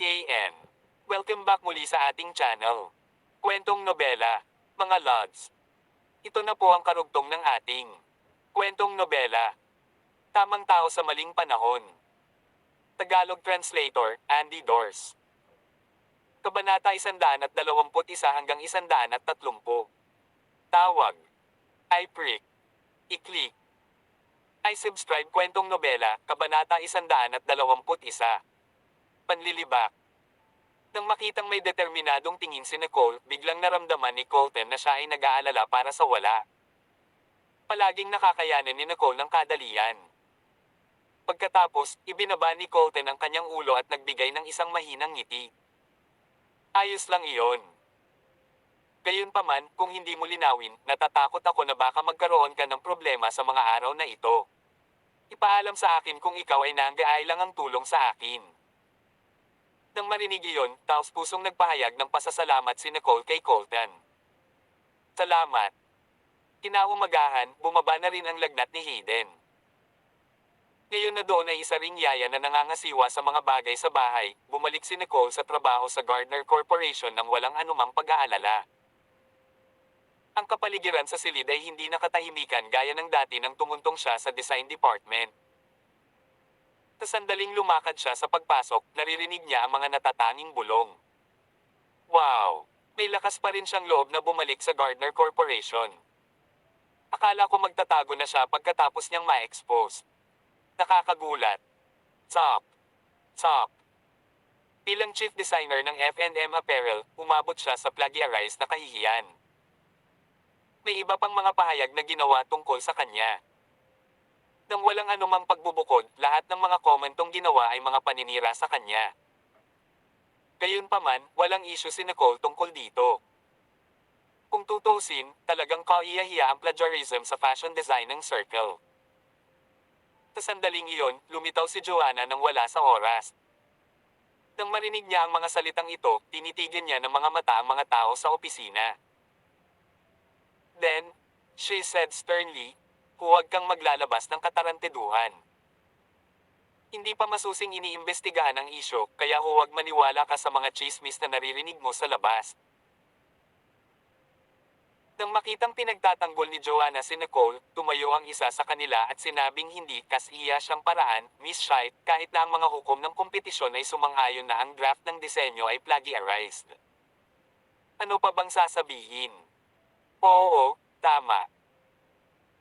KN. Welcome back muli sa ating channel. Kwentong nobela, mga lods. Ito na po ang karugtong ng ating kwentong nobela. Tamang tao sa maling panahon. Tagalog translator, Andy Dors. Kabanata 121 hanggang 130. Tawag. I prick. I-click. I subscribe kwentong nobela, Kabanata 121. Panlilibak. Nang makitang may determinadong tingin si Nicole, biglang naramdaman ni Colton na siya ay nag-aalala para sa wala. Palaging nakakayanan ni Nicole ng kadalian. Pagkatapos, ibinaba ni Colton ang kanyang ulo at nagbigay ng isang mahinang ngiti. Ayos lang iyon. Gayunpaman, kung hindi mo linawin, natatakot ako na baka magkaroon ka ng problema sa mga araw na ito. Ipaalam sa akin kung ikaw ay nangangailangang tulong sa akin. Nang marinig iyon, taos pusong nagpahayag ng pasasalamat si Nicole kay Colton. Salamat. Kinaumagahan, bumaba na rin ang lagnat ni Hayden. Ngayon na doon ay isa ring yaya na nangangasiwa sa mga bagay sa bahay, bumalik si Nicole sa trabaho sa Gardner Corporation nang walang anumang pag-aalala. Ang kapaligiran sa silid ay hindi nakatahimikan gaya ng dati nang tumuntong siya sa design department. Sa sandaling lumakad siya sa pagpasok, naririnig niya ang mga natatanging bulong. Wow! May lakas pa rin siyang loob na bumalik sa Gardner Corporation. Akala ko magtatago na siya pagkatapos niyang ma-expose. Nakakagulat. Top. Top. Bilang chief designer ng F&M Apparel, umabot siya sa plagiarize na kahihiyan. May iba pang mga pahayag na ginawa tungkol sa kanya. Nang walang anumang pagbubukod, lahat ng mga komentong ginawa ay mga paninira sa kanya. Gayunpaman, walang issue si Nicole tungkol dito. Kung tutusin, talagang kahiyahiya ang plagiarism sa fashion design ng Circle. Sa sandaling iyon, lumitaw si Joanna nang wala sa oras. Nang marinig niya ang mga salitang ito, tinitigan niya ng mga mata ang mga tao sa opisina. Then, she said sternly, huwag kang maglalabas ng kataranteduhan. Hindi pa masusing iniimbestigahan ang isyo, kaya huwag maniwala ka sa mga chismis na naririnig mo sa labas. Nang makitang pinagtatanggol ni Joanna si Nicole, tumayo ang isa sa kanila at sinabing hindi kasiya siyang paraan, Miss Shite, kahit na ang mga hukom ng kompetisyon ay sumang-ayon na ang draft ng disenyo ay plagiarized. Ano pa bang sasabihin? Oo, tama.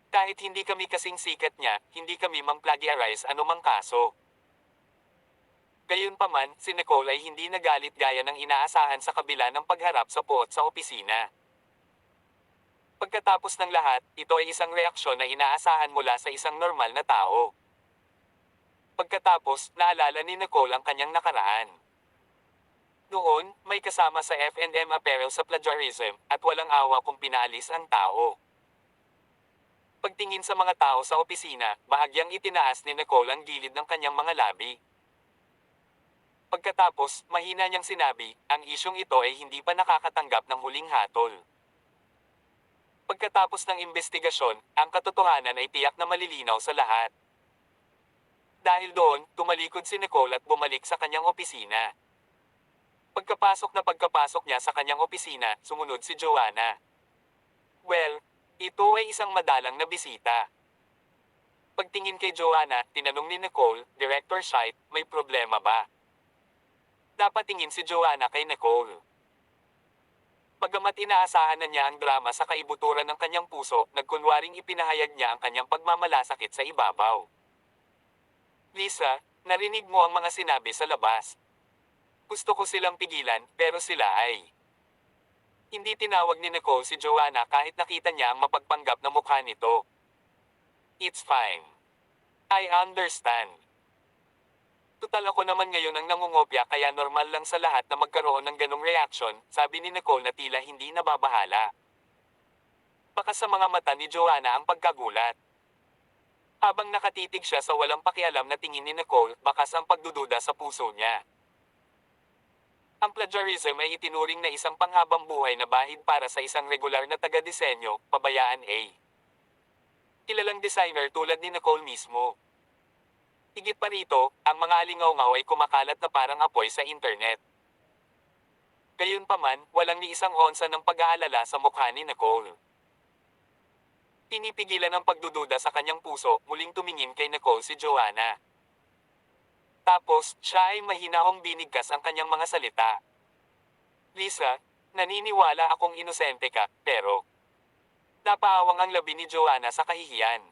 Kahit hindi kami kasing sikat niya, hindi kami mang-plagiarize anumang kaso. Gayunpaman, si Nicole ay hindi nagalit gaya ng inaasahan sa kabila ng pagharap sa poot sa opisina. Pagkatapos ng lahat, ito ay isang reaksyon na inaasahan mula sa isang normal na tao. Pagkatapos, naalala ni Nicole ang kanyang nakaraan. Noon, may kasama sa F&M Apparel sa plagiarism, at walang awa kung pinaalis ang tao. Pagtingin sa mga tao sa opisina, bahagyang itinaas ni Nicole ang gilid ng kanyang mga labi. Pagkatapos, mahina niyang sinabi, ang isyong ito ay hindi pa nakakatanggap ng huling hatol. Pagkatapos ng investigasyon, ang katotohanan ay tiyak na malilinaw sa lahat. Dahil doon, tumalikod si Nicole at bumalik sa kanyang opisina. Pagkapasok niya sa kanyang opisina, sumunod si Joanna. Well, ito ay isang madalang na bisita. Pagtingin kay Joanna, tinanong ni Nicole, Director Shite, may problema ba? Napatingin si Joanna kay Nicole. Bagamat inaasahan na niya ang drama sa kaibuturan ng kanyang puso, nagkunwaring ipinahayag niya ang kanyang pagmamalasakit sa ibabaw. Lisa, narinig mo ang mga sinabi sa labas. Gusto ko silang pigilan, pero sila ay... Hindi tinawag ni Nicole si Joanna kahit nakita niya ang mapagpanggap na mukha nito. It's fine. I understand. Tutal ako naman ngayon ang nangungopya kaya normal lang sa lahat na magkaroon ng ganong reaction, sabi ni Nicole na tila hindi nababahala. Baka sa mga mata ni Joanna ang pagkagulat. Habang nakatitig siya sa walang pakialam na tingin ni Nicole, bakas ang pagdududa sa puso niya. Ang plagiarism ay itinuring na isang panghabang buhay na bahid para sa isang regular na taga-disenyo, pabayaan A. Kilalang designer tulad ni Nicole mismo. Higit pa rito, ang mga alingaw-ngaw ay kumakalat na parang apoy sa internet. Gayunpaman, walang ni isang onsa ng pag-aalala sa mukha ni Nicole. Pinipigilan ang pagdududa sa kanyang puso, muling tumingin kay Nicole si Joanna. Tapos, siya ay mahinahong binigkas ang kanyang mga salita. Lisa, naniniwala akong inosente ka, pero napaawang ang labi ni Joanna sa kahihiyan.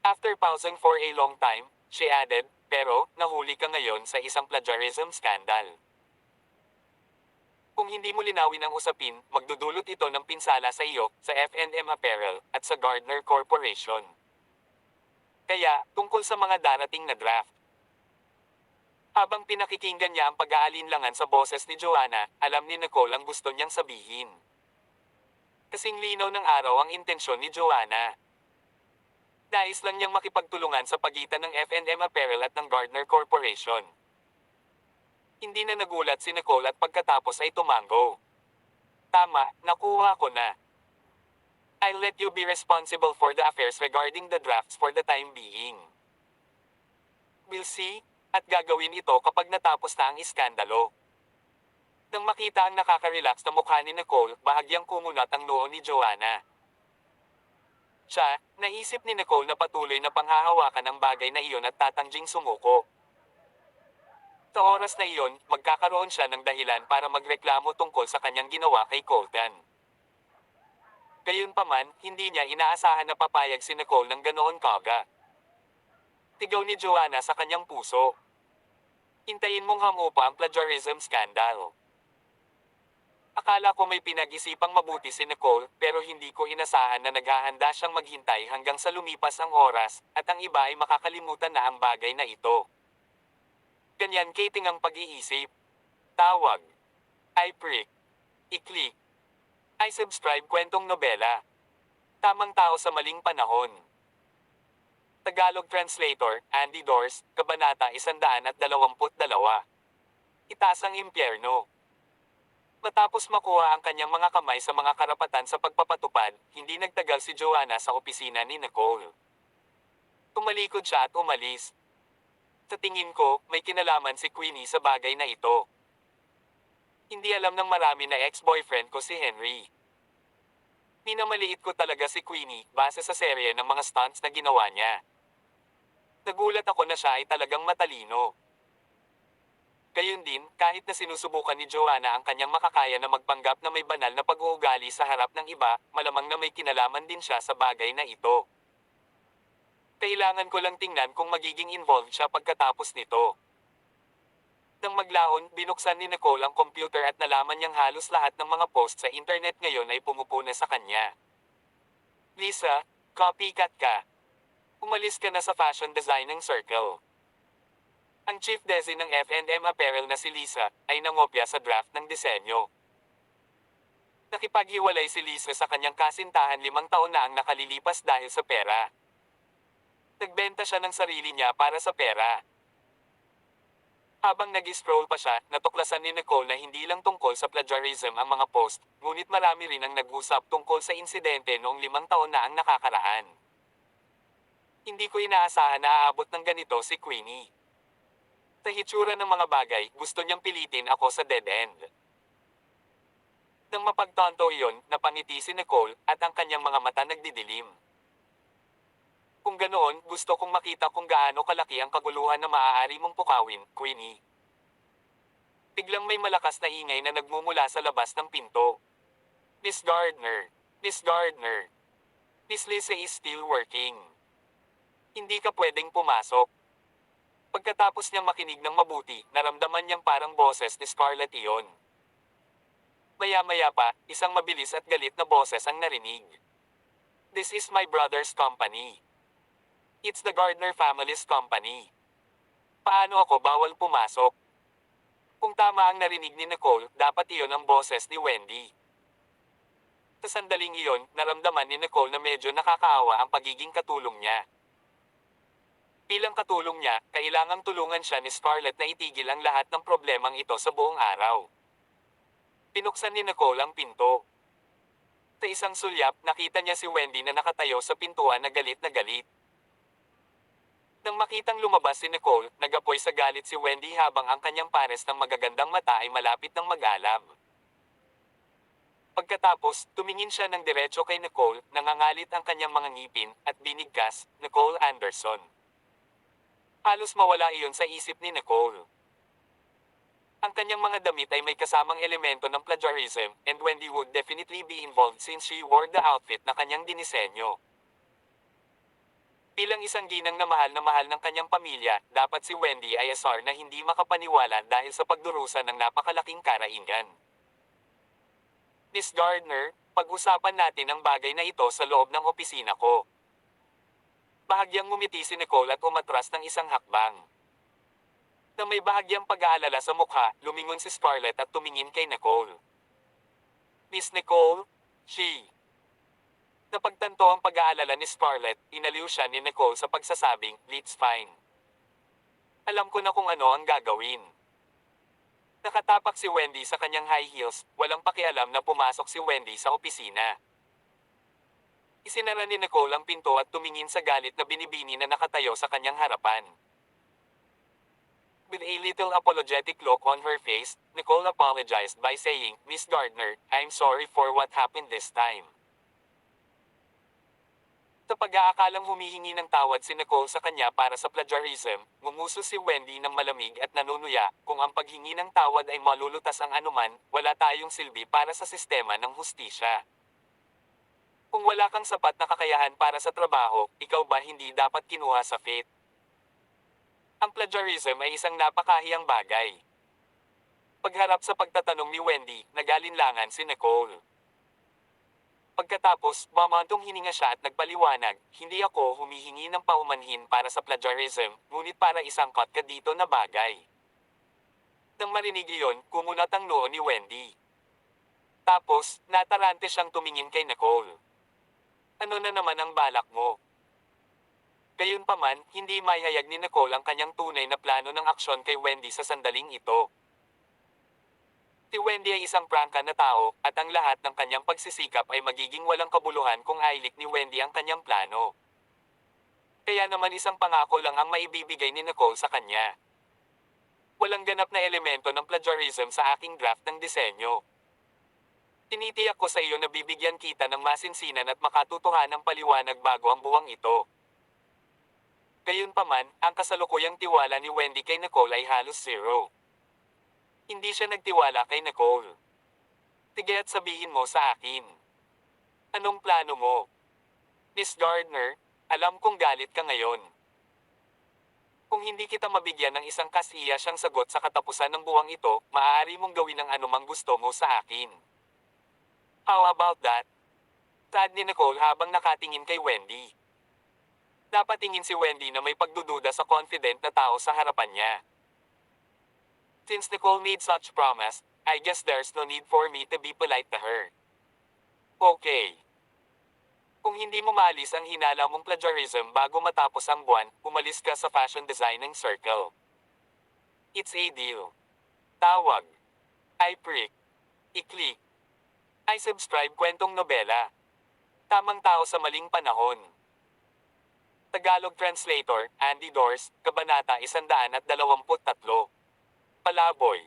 After pausing for a long time, she added, pero, nahuli ka ngayon sa isang plagiarism scandal. Kung hindi mo linawin ang usapin, magdudulot ito ng pinsala sa iyo, sa F&M Apparel, at sa Gardner Corporation. Kaya, tungkol sa mga darating na draft. Habang pinakikinggan niya ang pag-aalinlangan sa boses ni Joanna, alam ni Nicole ang gusto niyang sabihin. Kasing linaw ng araw ang intensyon ni Joanna. Nais lang niyang makipagtulungan sa pagitan ng F&M Apparel at ng Gardner Corporation. Hindi na nagulat si Nicole at pagkatapos ay tumango. Tama, nakuha ko na. I'll let you be responsible for the affairs regarding the drafts for the time being. We'll see, at gagawin ito kapag natapos na ang iskandalo. Nang makita ang nakaka-relax na mukha ni Nicole, bahagyang kumunat ang noo ni Joanna. Siya, naisip ni Nicole na patuloy na panghahawakan ang bagay na iyon at tatangjing sumuko. Sa oras na iyon, magkakaroon siya ng dahilan para magreklamo tungkol sa kanyang ginawa kay Colton. Gayunpaman, hindi niya inaasahan na papayag si Nicole ng ganoon kaga. Tigaw ni Joanna sa kanyang puso. Hintayin mong hamupa ang plagiarism scandal. Akala ko may pinag-isipang mabuti si Nicole, pero hindi ko inasahan na naghahanda siyang maghintay hanggang sa lumipas ang oras, at ang iba ay makakalimutan na ang bagay na ito. Ganyan kating ang pag-iisip. Tawag. I-prick. I-click. I-subscribe kwentong nobela. Tamang tao sa maling panahon. Tagalog Translator, Andy Dors, Kabanata 122. Itaas ang impyerno. Matapos makuha ang kanyang mga kamay sa mga karapatan sa pagpapatupad, hindi nagtagal si Joanna sa opisina ni Nicole. Tumalikod siya at umalis. Sa tingin ko, may kinalaman si Queenie sa bagay na ito. Hindi alam ng marami na ex-boyfriend ko si Henry. Minamaliit ko talaga si Queenie base sa serye ng mga stunts na ginawa niya. Nagulat ako na siya ay talagang matalino. Gayun din, kahit na sinusubukan ni Joanna ang kanyang makakaya na magpanggap na may banal na pag-uugali sa harap ng iba, malamang na may kinalaman din siya sa bagay na ito. Kailangan ko lang tingnan kung magiging involved siya pagkatapos nito. Nang maglahon, binuksan ni Nicole ang computer at nalaman niyang halos lahat ng mga post sa internet ngayon ay pumupuna sa kanya. Lisa, copycat ka. Umalis ka na sa fashion designing circle. Ang chief desi ng F&M Apparel na si Lisa ay nangopya sa draft ng disenyo. Nakipaghiwalay si Lisa sa kanyang kasintahan 5 taon na ang nakalilipas dahil sa pera. Nagbenta siya ng sarili niya para sa pera. Habang nag-scroll pa siya, natuklasan ni Nicole na hindi lang tungkol sa plagiarism ang mga post, ngunit marami rin ang nag-usap tungkol sa insidente noong 5 taon na ang nakakaraan. Hindi ko inaasahan na aabot ng ganito si Queenie. Sa hitsura ng mga bagay, gusto niyang pilitin ako sa dead end. Nang mapagtanto iyon, napangiti si Nicole at ang kanyang mga mata nagdidilim. Kung ganoon, gusto kong makita kung gaano kalaki ang kaguluhan na maaari mong pukawin, Queenie. Biglang may malakas na ingay na nagmumula sa labas ng pinto. Miss Gardner. Miss Gardner. Miss Lisa is still working. Hindi ka pwedeng pumasok. Pagkatapos niyang makinig ng mabuti, naramdaman niyang parang boses ni Scarlett iyon. Maya-maya pa, isang mabilis at galit na boses ang narinig. This is my brother's company. It's the Gardner family's company. Paano ako bawal pumasok? Kung tama ang narinig ni Nicole, dapat iyon ang boses ni Wendy. Sa sandaling iyon, naramdaman ni Nicole na medyo nakakaawa ang pagiging katulong niya. Bilang katulong niya, kailangang tulungan siya ni Scarlett na itigil ang lahat ng problemang ito sa buong araw. Pinuksan ni Nicole ang pinto. Sa isang sulyap, nakita niya si Wendy na nakatayo sa pintuan na galit na galit. Nang Nang makitang lumabas si Nicole, nagapoy sa galit si Wendy habang ang kanyang pares ng magagandang mata ay malapit ng mag-alam. Pagkatapos, tumingin siya ng diretso kay Nicole, nangangalit ang kanyang mga ngipin, at binigkas, Nicole Anderson. Halos mawala iyon sa isip ni Nicole. Ang kanyang mga damit ay may kasamang elemento ng plagiarism, and Wendy would definitely be involved since she wore the outfit na kanyang dinisenyo. Bilang isang ginang na mahal ng kanyang pamilya, dapat si Wendy ay asar na hindi makapaniwala dahil sa pagdurusa ng napakalaking karaingan. Miss Gardner, pag-usapan natin ang bagay na ito sa loob ng opisina ko. Bahagyang ngumiti si Nicole at umatras ng isang hakbang. Na may bahagyang pag-aalala sa mukha, lumingon si Scarlett at tumingin kay Nicole. Miss Nicole, she. Napagtanto ang pag-aalala ni Scarlett, inaliw siya ni Nicole sa pagsasabing, "It's fine. Alam ko na kung ano ang gagawin." Nakatapak si Wendy sa kanyang high heels, walang pakialam na pumasok si Wendy sa opisina. Isinara ni Nicole ang pinto at tumingin sa galit na binibini na nakatayo sa kanyang harapan. With a little apologetic look on her face, Nicole apologized by saying, "Miss Gardner, I'm sorry for what happened this time." Sa pag-aakalang humihingi ng tawad si Nicole sa kanya para sa plagiarism, ngumuso si Wendy ng malamig at nanunuya, kung ang paghingi ng tawad ay malulutas ang anuman, wala tayong silbi para sa sistema ng hustisya. Kung wala kang sapat na kakayahan para sa trabaho, ikaw ba hindi dapat kinuha sa FATE? Ang plagiarism ay isang napakahiyang bagay. Pagharap sa pagtatanong ni Wendy, nagalinlangan si Nicole. Pagkatapos, mamantong hininga siya at nagpaliwanag, "Hindi ako humihingi ng paumanhin para sa plagiarism, ngunit para isangkot ka dito na bagay." Nang marinig iyon, kumunat ang noo ni Wendy. Tapos, natarante siyang tumingin kay Nicole. "Ano na naman ang balak mo?" Gayunpaman, hindi maihayag ni Nicole ang kanyang tunay na plano ng aksyon kay Wendy sa sandaling ito. Si Wendy ay isang prangka na tao, at ang lahat ng kanyang pagsisikap ay magiging walang kabuluhan kung ailik ni Wendy ang kanyang plano. Kaya naman isang pangako lang ang maibibigay ni Nicole sa kanya. Walang ganap na elemento ng plagiarism sa aking draft ng disenyo. Tinitiyak ko sa iyo na bibigyan kita ng masinsinan at makatutuhanang paliwanag bago ang buwang ito. Gayunpaman, ang kasalukuyang tiwala ni Wendy kay Nicole ay halos zero. Hindi siya nagtiwala kay Nicole. "Sige at sabihin mo sa akin. Anong plano mo?" "Miss Gardner, alam kong galit ka ngayon. Kung hindi kita mabigyan ng isang kasiyasyang sagot sa katapusan ng buwang ito, maaari mong gawin ang anumang gusto mo sa akin." "How about that?" Sad ni Nicole habang nakatingin kay Wendy. Napatingin si Wendy na may pagdududa sa confident na tao sa harapan niya. Since Nicole made such promise, I guess there's no need for me to be polite to her. Okay. Kung hindi mo maalis ang hinala mong plagiarism bago matapos ang buwan, umalis ka sa fashion designing circle. It's a deal. Tawag. I prick. I-click. I subscribe kwentong nobela. Tamang tao sa maling panahon. Tagalog Translator, Andy Dors, Kabanata 123. Palaboy.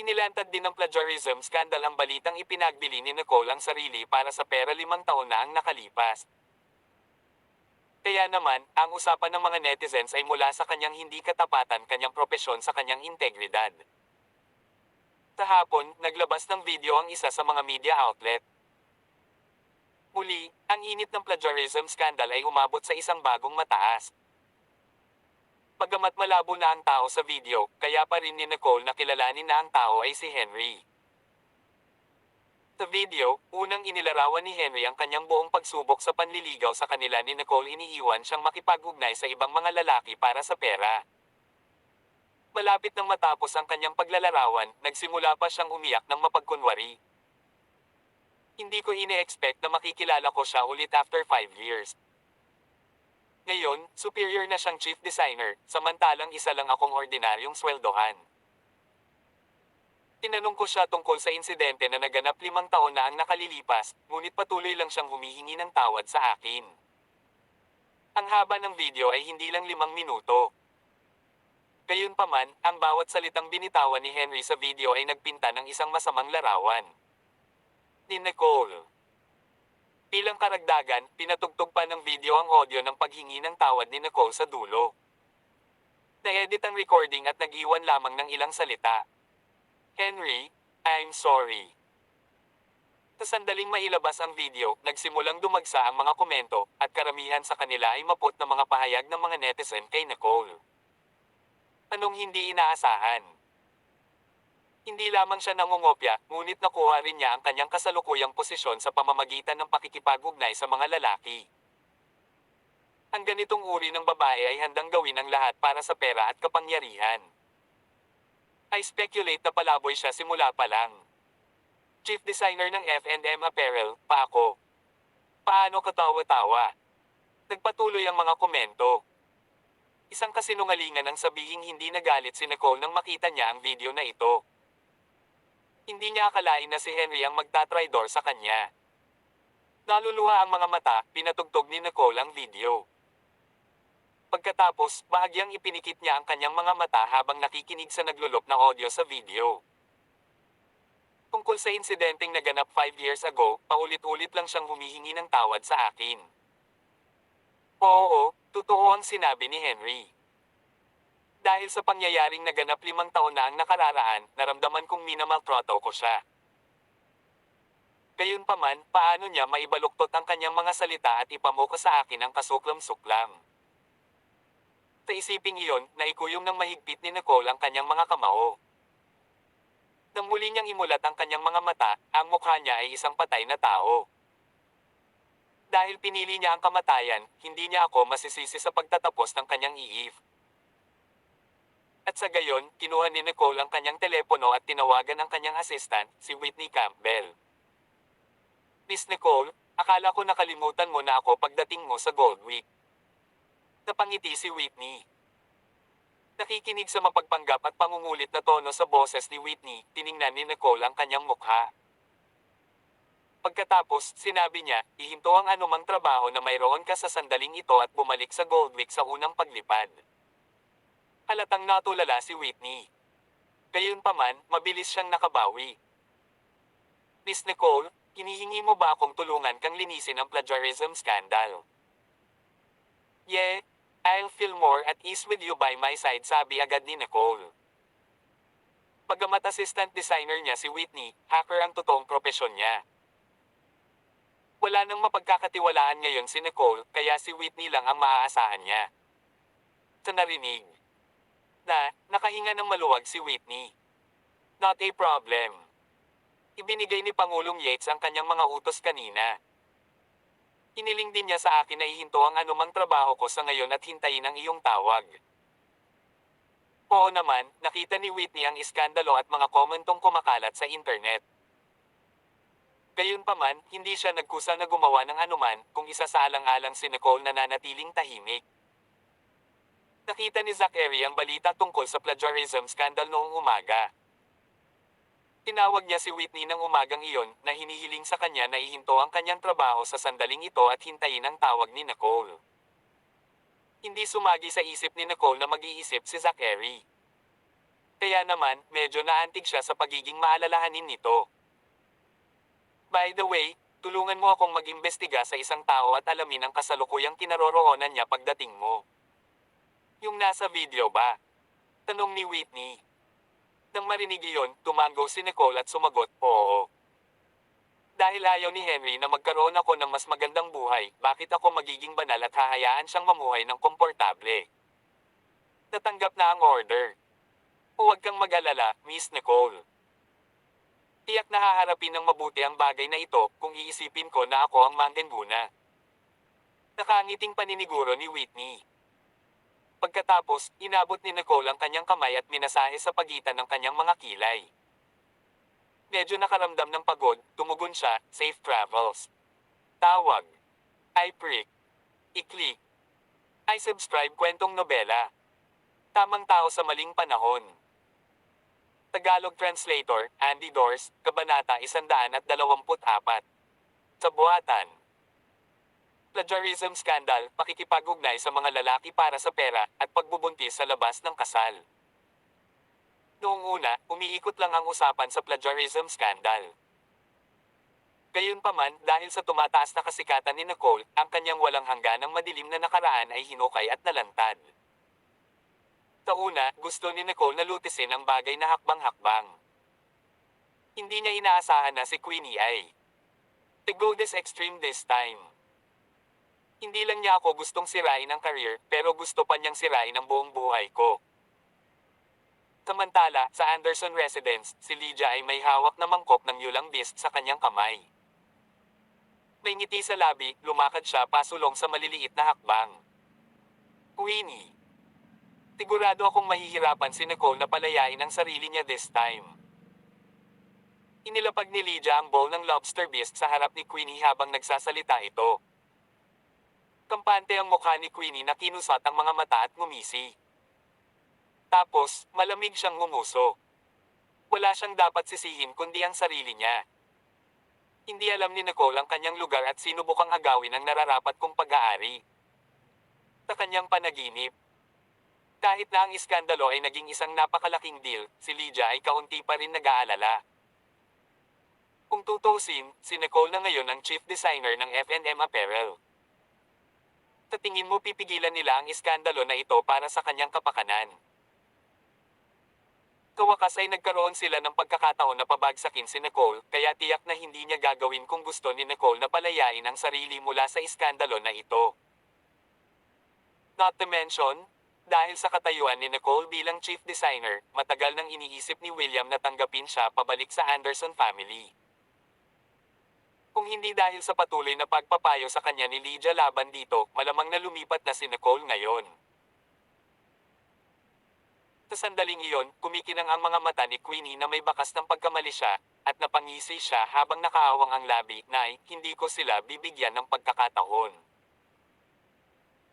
Inilantad din ng plagiarism scandal ang balitang ipinagbili ni Nicole ang sarili para sa pera 5 taon na ang nakalipas. Kaya naman, ang usapan ng mga netizens ay mula sa kanyang hindi katapatan kanyang propesyon sa kanyang integridad. Sa hapon, naglabas ng video ang isa sa mga media outlet. Muli, ang init ng plagiarism scandal ay umabot sa isang bagong mataas. Bagamat malabo na ang tao sa video, kaya pa rin ni Nicole na kilalanin na ang tao ay si Henry. Sa video, unang inilarawan ni Henry ang kanyang buong pagsubok sa panliligaw sa kanila ni Nicole, iniiwan siyang makipag-ugnay sa ibang mga lalaki para sa pera. Malapit nang matapos ang kanyang paglalarawan, nagsimula pa siyang umiyak ng mapagkunwari. "Hindi ko ine-expect na makikilala ko siya ulit after 5 years. Ngayon, superior na siyang chief designer, samantalang isa lang akong ordinaryong sweldohan." Tinanong ko siya tungkol sa insidente na naganap 5 taon na ang nakalilipas, ngunit patuloy lang siyang humihingi ng tawad sa akin. Ang haba ng video ay hindi lang 5 minuto. Gayunpaman, ang bawat salitang binitawan ni Henry sa video ay nagpinta ng isang masamang larawan ni Nicole. Bilang karagdagan, pinatugtog pa ng video ang audio ng paghingi ng tawad ni Nicole sa dulo. Na-edit ang recording at nag-iwan lamang ng ilang salita. Henry, I'm sorry. Sa sandaling mailabas ang video, nagsimulang dumagsa ang mga komento, at karamihan sa kanila ay maput na mga pahayag ng mga netizen kay Nicole. Anong hindi inaasahan? Hindi lamang siya nangungopya, ngunit nakuha rin niya ang kanyang kasalukuyang posisyon sa pamamagitan ng pakikipag-ugnay sa mga lalaki. Ang ganitong uri ng babae ay handang gawin ang lahat para sa pera at kapangyarihan. I speculate na palaboy siya simula pa lang. Chief designer ng F&M Apparel, pa ako. Paano katawa-tawa? Nagpatuloy ang mga komento. Isang kasinungalingan ang sabihing hindi nagalit si Nicole nang makita niya ang video na ito. Hindi niya akalain na si Henry ang magtatraidor sa kanya. Naluluha ang mga mata, pinatugtog ni Nicole ang video. Pagkatapos, bahagyang ipinikit niya ang kanyang mga mata habang nakikinig sa naglulop na audio sa video. Tungkol sa insidenteng naganap 5 years ago, paulit-ulit lang siyang humihingi ng tawad sa akin. Oo, totoo ang sinabi ni Henry. Dahil sa pangyayaring naganap 5 taon na ang nakararaan, naramdaman kong minamaltrato ko siya. Gayunpaman, paano niya maibaluktot ang kanyang mga salita at ipamuka sa akin ang kasuklam-suklam? Sa isiping iyon, naikuyong ng mahigpit ni Nicole ang kanyang mga kamao. Nang muli niyang imulat ang kanyang mga mata, ang mukha niya ay isang patay na tao. Dahil pinili niya ang kamatayan, hindi niya ako masisisi sa pagtatapos ng kanyang iif. At sa gayon, kinuha ni Nicole ang kanyang telepono at tinawagan ang kanyang assistant, si Whitney Campbell. Miss Nicole, akala ko nakalimutan mo na ako pagdating mo sa Gold Week. Napangiti si Whitney. Nakikinig sa mapagpanggap at pangungulit na tono sa boses ni Whitney, tiningnan ni Nicole ang kanyang mukha. Pagkatapos, sinabi niya, ihinto ang anumang trabaho na mayroon ka sa sandaling ito at bumalik sa Gold Week sa unang paglipad. Halatang natulala si Whitney. Gayunpaman, mabilis siyang nakabawi. Miss Nicole, hinihingi mo ba akong tulungan kang linisin ang plagiarism scandal? Yeah, I'll feel more at ease with you by my side, sabi agad ni Nicole. Bagamat assistant designer niya si Whitney, hacker ang totoong propesyon niya. Wala nang mapagkakatiwalaan ngayon si Nicole, kaya si Whitney lang ang maaasahan niya. Sa narinig na, nakahinga ng maluwag si Whitney. Not a problem. Ibinigay ni Pangulong Yates ang kanyang mga utos kanina. Hiniling din niya sa akin na ihinto ang anumang trabaho ko sa ngayon at hintayin ang iyong tawag. Oo naman, nakita ni Whitney ang iskandalo at mga komentong kumakalat sa internet. Gayunpaman, hindi siya nagkusa na gumawa ng anuman kung isasaalang-alang si Nicole na nanatiling tahimik. Nakita ni Zachary ang balita tungkol sa plagiarism scandal noong umaga. Tinawag niya si Whitney ng umagang iyon na hinihiling sa kanya na ihinto ang kanyang trabaho sa sandaling ito at hintayin ang tawag ni Nicole. Hindi sumagi sa isip ni Nicole na mag-iisip si Zachary. Kaya naman, medyo naantig siya sa pagiging maalalahanin nito. By the way, tulungan mo akong mag-imbestiga sa isang tao at alamin ang kasalukuyang kinaroroonan niya pagdating mo. Yung nasa video ba? Tanong ni Whitney. Nang marinig iyon, tumango si Nicole at sumagot, oo. Dahil ayaw ni Henry na magkaroon ako ng mas magandang buhay, bakit ako magiging banal at hahayaan siyang mamuhay ng komportable? Natanggap na ang order. Huwag kang mag-alala, Miss Nicole. Tiyak na haharapin ng mabuti ang bagay na ito kung iisipin ko na ako ang manggenguna. Nakangiting paniniguro ni Whitney. Pagkatapos, inabot ni Nicole ang kanyang kamay at minasahe sa pagitan ng kanyang mga kilay. Medyo nakaramdam ng pagod, tumugon siya, safe travels. Tawag. I prick. I-click. I subscribe kwentong nobela. Tamang tao sa maling panahon. Tagalog Translator, Andy Dors, Kabanata 124. Sa buhatan. Plagiarism scandal, pakikipag-ugnay sa mga lalaki para sa pera, at pagbubuntis sa labas ng kasal. Noong una, umiikot lang ang usapan sa plagiarism scandal. Gayunpaman, dahil sa tumataas na kasikatan ni Nicole, ang kanyang walang hangganang madilim na nakaraan ay hinukay at nalantad. Tauna, gusto ni Nicole na lutisin ang bagay na hakbang-hakbang. Hindi niya inaasahan na si Queenie ay to go this extreme this time. Hindi lang niya ako gustong sirain ang career, pero gusto pa niyang sirain ang buong buhay ko. Samantala, sa Anderson residence, si Lydia ay may hawak na mangkok ng yulang bisc sa kanyang kamay. May ngiti sa labi, lumakad siya pasulong sa maliliit na hakbang. Queenie. Sigurado akong mahihirapan si Nicole na palayain ang sarili niya this time. Inilapag ni Lydia ang bowl ng lobster bisque sa harap ni Queenie habang nagsasalita ito. Kampante ang mukha ni Queenie na kinusat ang mga mata at ngumisi. Tapos, malamig siyang ngumuso. Wala siyang dapat sisihin kundi ang sarili niya. Hindi alam ni Nicole ang kanyang lugar at sinubukang agawin ang nararapat kong pag-aari. Sa kanyang panaginip. Kahit na ang iskandalo ay naging isang napakalaking deal, si Lydia ay kaunti pa rin nag-aalala. Kung tutusin, si Nicole na ngayon ang chief designer ng F&M Apparel. Sa tingin mo pipigilan nila ang iskandalo na ito para sa kanyang kapakanan? Kawakas ay nagkaroon sila ng pagkakataon na pabagsakin si Nicole, kaya tiyak na hindi niya gagawin kung gusto ni Nicole na palayain ang sarili mula sa iskandalo na ito. Not to mention, dahil sa katayuan ni Nicole bilang chief designer, matagal nang iniisip ni William na tanggapin siya pabalik sa Anderson family. Kung hindi dahil sa patuloy na pagpapayo sa kanya ni Lydia laban dito, malamang na lumipat na si Nicole ngayon. Sa sandaling iyon, kumikinang ang mga mata ni Queenie na may bakas ng pagkamali siya, at napangisi siya habang nakaawang ang labi, "Nay, hindi ko sila bibigyan ng pagkakataon.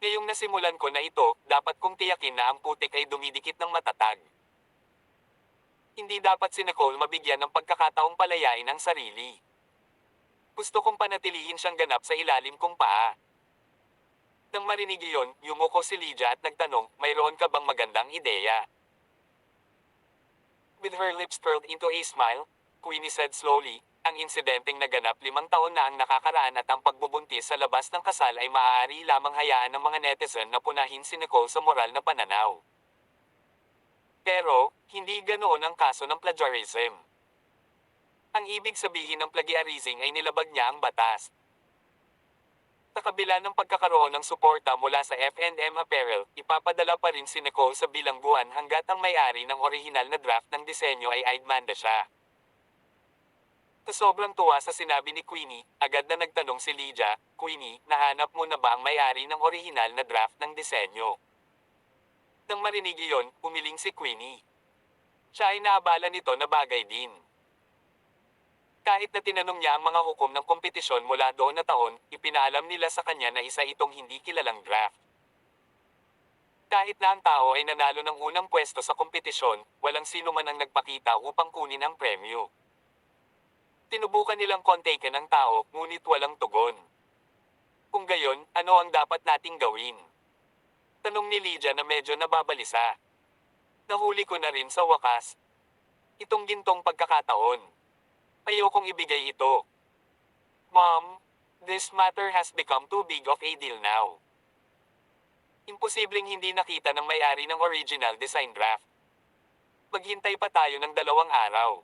Ngayong nasimulan ko na ito, dapat kong tiyakin na ang putik ay dumidikit ng matatag. Hindi dapat si Nicole mabigyan ng pagkakataong palayain ang sarili. Gusto kong panatilihin siyang ganap sa ilalim kong paa." Nang marinig iyon, yumuko si Lydia at nagtanong, "Mayroon ka bang magandang ideya?" With her lips curled into a smile, Queenie said slowly, "Ang insidenteng naganap 5 taon na ang nakakaraan at ang pagbubuntis sa labas ng kasal ay maaari lamang hayaan ng mga netizen na punahin si Nicole sa moral na pananaw. Pero, hindi ganoon ang kaso ng plagiarism. Ang ibig sabihin ng plagiarizing ay nilabag niya ang batas. Sa kabila ng pagkakaroon ng suporta mula sa F&M Apparel, ipapadala pa rin si Nicole sa bilangguan hanggat ang may-ari ng orihinal na draft ng disenyo ay aidmanda siya." Sa sobrang tuwa sa sinabi ni Queenie, agad na nagtanong si Lydia, "Queenie, nahanap mo na ba ang may-ari ng orihinal na draft ng disenyo?" Nang marinig iyon, umiling si Queenie. Siya ay naabala nito na bagay din. Kahit na tinanong niya ang mga hukom ng kompetisyon mula doon na taon, ipinaalam nila sa kanya na isa itong hindi kilalang draft. Kahit na ang tao ay nanalo ng unang pwesto sa kompetisyon, walang sino man ang nagpakita upang kunin ang premyo. Tinubukan nilang kontakin ang tao, ngunit walang tugon. Kung gayon, ano ang dapat nating gawin? Tanong ni Lydia na medyo nababalisa. Nahuli ko na rin sa wakas. Itong gintong pagkakataon. Ayokong ibigay ito. Mom, this matter has become too big of a deal now. Imposibleng hindi nakita ng may-ari ng original design draft. Maghintay pa tayo ng 2 araw.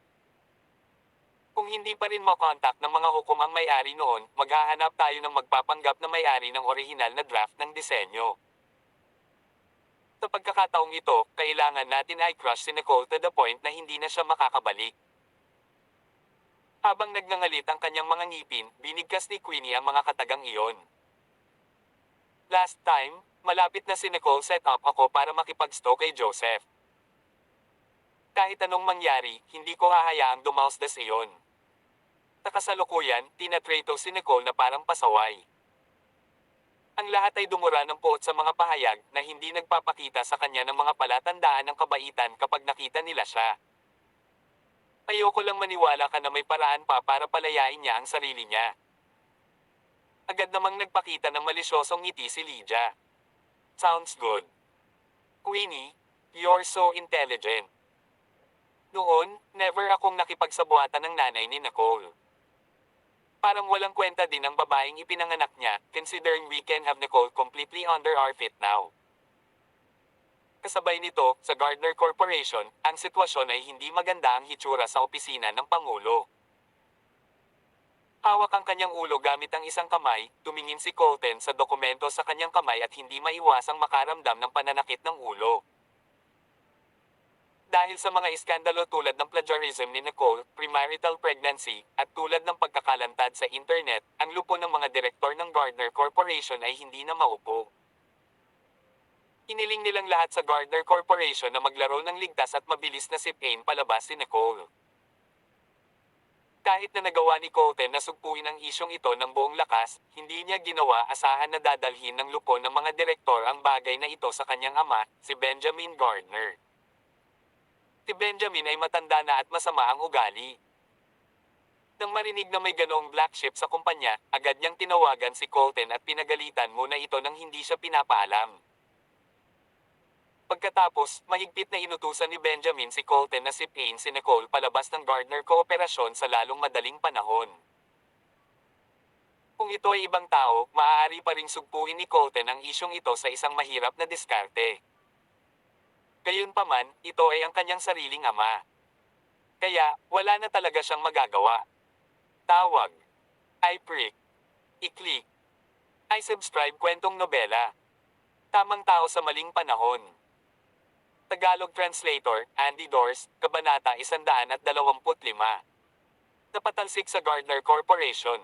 Kung hindi pa rin makontak ng mga hukom ang may-ari noon, maghahanap tayo ng magpapanggap na may-ari ng orihinal na draft ng disenyo. Sa pagkakataong ito, kailangan natin ay crush si Nicole to the point na hindi na siya makakabalik. Habang nagngangalit ang kanyang mga ngipin, binigkas ni Queenie ang mga katagang iyon. "Last time, malapit na si Nicole set up ako para makipag-stow kay Joseph. Kahit anong mangyari, hindi ko hahayaang dumausdas iyon." Sa kasalukuyan, tinatrato si Nicole na parang pasaway. Ang lahat ay dumura ng puot sa mga pahayag na hindi nagpapakita sa kanya ng mga palatandaan ng kabaitan kapag nakita nila siya. "Ayoko lang maniwala ka na may paraan pa para palayain niya ang sarili niya." Agad namang nagpakita ng malisyosong ngiti si Lydia. Sounds good. Queenie, you're so intelligent. Noon, never akong nakipagsabuatan ng nanay ni Nicole. Parang walang kwenta din ang babaeng ipinanganak niya, considering we can have Nicole completely under our feet now. Kasabay nito, sa Gardner Corporation, ang sitwasyon ay hindi maganda ang hitsura sa opisina ng Pangulo. Hawak ang kanyang ulo gamit ang isang kamay, tumingin si Colton sa dokumento sa kanyang kamay at hindi maiwasang makaramdam ng pananakit ng ulo. Dahil sa mga iskandalo tulad ng plagiarism ni Nicole, premarital pregnancy, at tulad ng pagkakalantad sa internet, ang lupo ng mga direktor ng Gardner Corporation ay hindi na maupo. Hiniling nilang lahat sa Gardner Corporation na maglaro ng ligtas at mabilis na sipain palabas si Nicole. Kahit na nagawa ni Colton na sugpuin ang isyong ito ng buong lakas, hindi niya ginawa asahan na dadalhin ng lupo ng mga direktor ang bagay na ito sa kanyang ama, si Benjamin Gardner. Si Benjamin ay matanda na at masama ang ugali. Nang marinig na may ganoong black sheep sa kumpanya, agad niyang tinawagan si Colton at pinagalitan muna ito nang hindi siya pinapaalam. Pagkatapos, mahigpit na inutusan ni Benjamin si Colton na sipain si Nicole palabas ng Gardner Kooperasyon sa lalong madaling panahon. Kung ito ay ibang tao, maaari pa ring sugpuin ni Colton ang isyong ito sa isang mahirap na diskarte. Gayunpaman, ito ay ang kanyang sariling ama. Kaya, wala na talaga siyang magagawa. Tawag. I prick. I-click. I subscribe kwentong nobela. Tamang tao sa maling panahon. Tagalog Translator, Andy Dors, Kabanata 125. Napatalsik sa Gardner Corporation.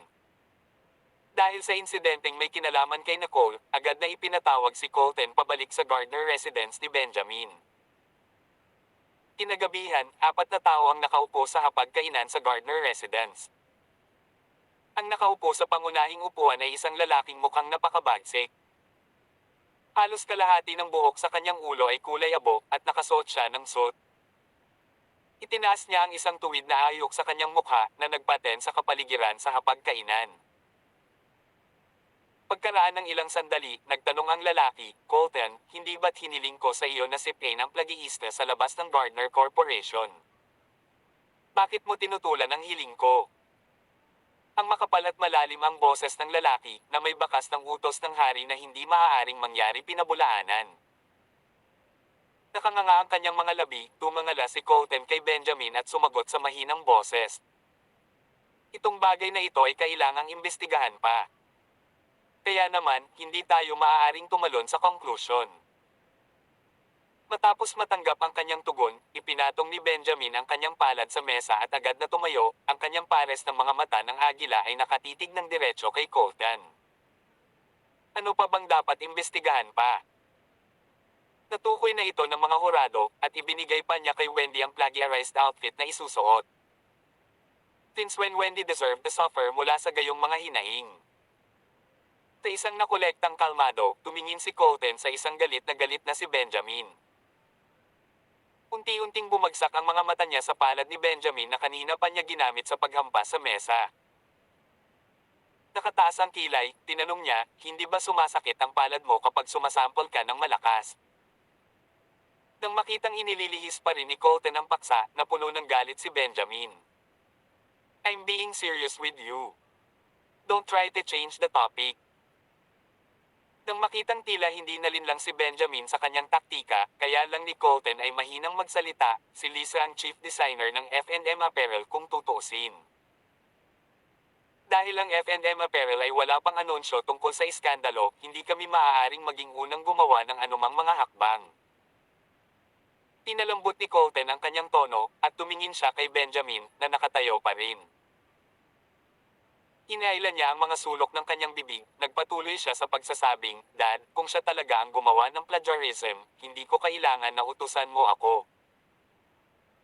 Dahil sa insidenteng may kinalaman kay Nicole, agad na ipinatawag si Colton pabalik sa Gardner residence ni Benjamin. Kinagabihan, 4 na tao ang nakaupo sa hapagkainan sa Gardner residence. Ang nakaupo sa pangunahing upuan ay isang lalaking mukhang napakabagsik. Halos kalahati ng buhok sa kanyang ulo ay kulay abo at nakasuot siya ng suit. Itinaas niya ang isang tuwid na ayok sa kanyang mukha na nagpaten sa kapaligiran sa hapagkainan. Pagkaraan ng ilang sandali, nagtanong ang lalaki, Colton, hindi ba't hiniling ko sa iyo na sipain ang plagiista sa labas ng Gardner Corporation? Bakit mo tinutulan ang hiling ko? Ang makapal at malalim ang boses ng lalaki na may bakas ng utos ng hari na hindi maaaring mangyari pinabulaanan. Nakanganga ang kanyang mga labi, tumangala si Colton kay Benjamin at sumagot sa mahinang boses. Itong bagay na ito ay kailangang imbestigahan pa. Kaya naman, hindi tayo maaaring tumalon sa konklusyon. Matapos matanggap ang kanyang tugon, ipinatong ni Benjamin ang kanyang palad sa mesa at agad na tumayo, ang kanyang pares ng mga mata ng agila ay nakatitig ng diretso kay Colton. Ano pa bang dapat imbestigahan pa? Natukoy na ito ng mga hurado, at ibinigay pa niya kay Wendy ang plagiarized outfit na isusuot. Since when Wendy deserved to suffer mula sa gayong mga hinaing. Sa isang nakolektang kalmado, tumingin si Colton sa isang galit na si Benjamin. Unti-unting bumagsak ang mga mata niya sa palad ni Benjamin na kanina pa niya ginamit sa paghampas sa mesa. Nakataas ang kilay, tinanong niya, hindi ba sumasakit ang palad mo kapag sumasample ka ng malakas? Nang makitang inililihis pa rin ni Colton ang paksa, na puno ng galit si Benjamin. I'm being serious with you. Don't try to change the topic. Nang makitang tila hindi nalinlang si Benjamin sa kanyang taktika, kaya lang ni Colton ay mahinang magsalita, si Lisa ang chief designer ng F&M Apparel kung tutuusin. Dahil ang F&M Apparel ay wala pang anunsyo tungkol sa iskandalo, hindi kami maaaring maging unang gumawa ng anumang mga hakbang. Pinalambot ni Colton ang kanyang tono, at tumingin siya kay Benjamin, na nakatayo pa rin. Hinailan niya ang mga sulok ng kanyang bibig, nagpatuloy siya sa pagsasabing, Dad, kung siya talaga ang gumawa ng plagiarism, hindi ko kailangan na utusan mo ako.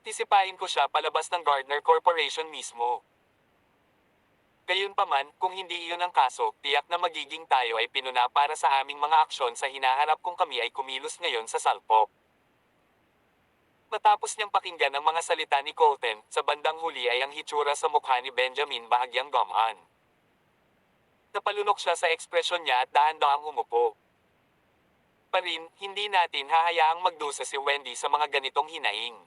Tisipain ko siya palabas ng Gardner Corporation mismo. Gayunpaman, kung hindi iyon ang kaso, tiyak na magiging tayo ay pinuna para sa aming mga aksyon sa hinaharap kung kami ay kumilos ngayon sa salpok. Matapos niyang pakinggan ang mga salita ni Colton, sa bandang huli ay ang hitsura sa mukha ni Benjamin bahagyang gumaan. Napalunok siya sa ekspresyon niya at dahan-dahang umupo. Pa rin, hindi natin hahayaang magdusa si Wendy sa mga ganitong hinaing.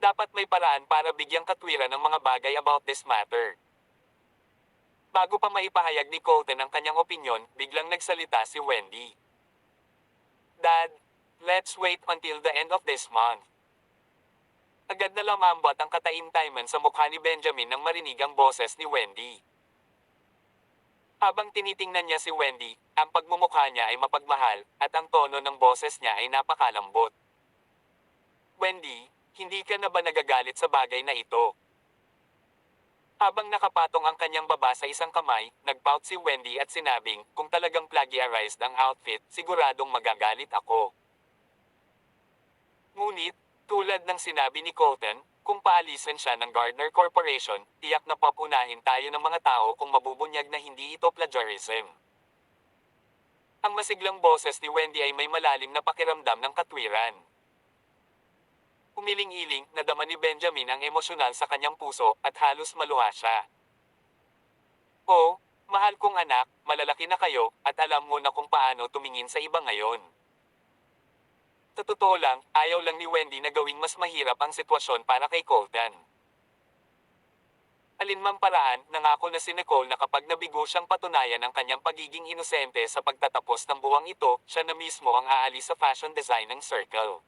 Dapat may paraan para bigyang katwiran ng mga bagay about this matter. Bago pa maipahayag ni Colton ang kanyang opinyon, biglang nagsalita si Wendy. Dad, let's wait until the end of this month. Agad na lumambot ang kataimtayman sa mukha ni Benjamin nang marinig ang boses ni Wendy. Habang tinitingnan niya si Wendy, ang pagmumukha niya ay mapagmahal, at ang tono ng boses niya ay napakalambot. Wendy, hindi ka na ba nagagalit sa bagay na ito? Habang nakapatong ang kanyang baba sa isang kamay, nagpout si Wendy at sinabing, kung talagang plagiarized ang outfit, siguradong magagalit ako. Ngunit, tulad ng sinabi ni Colton, kung paalisin siya ng Gardner Corporation, tiyak na papunahin tayo ng mga tao kung mabubunyag na hindi ito plagiarism. Ang masiglang boses ni Wendy ay may malalim na pakiramdam ng katwiran. Umiling-iling, nadama ni Benjamin ang emosyonal sa kanyang puso at halos maluha siya. Oh, mahal kong anak, malalaki na kayo at alam mo na kung paano tumingin sa iba ngayon. Sa totoo lang, ayaw lang ni Wendy na gawing mas mahirap ang sitwasyon para kay Colton. Alinmang paraan, nangako na si Nicole na kapag nabigo siyang patunayan ang kanyang pagiging inosente sa pagtatapos ng buwang ito, siya na mismo ang aalis sa fashion design ng circle.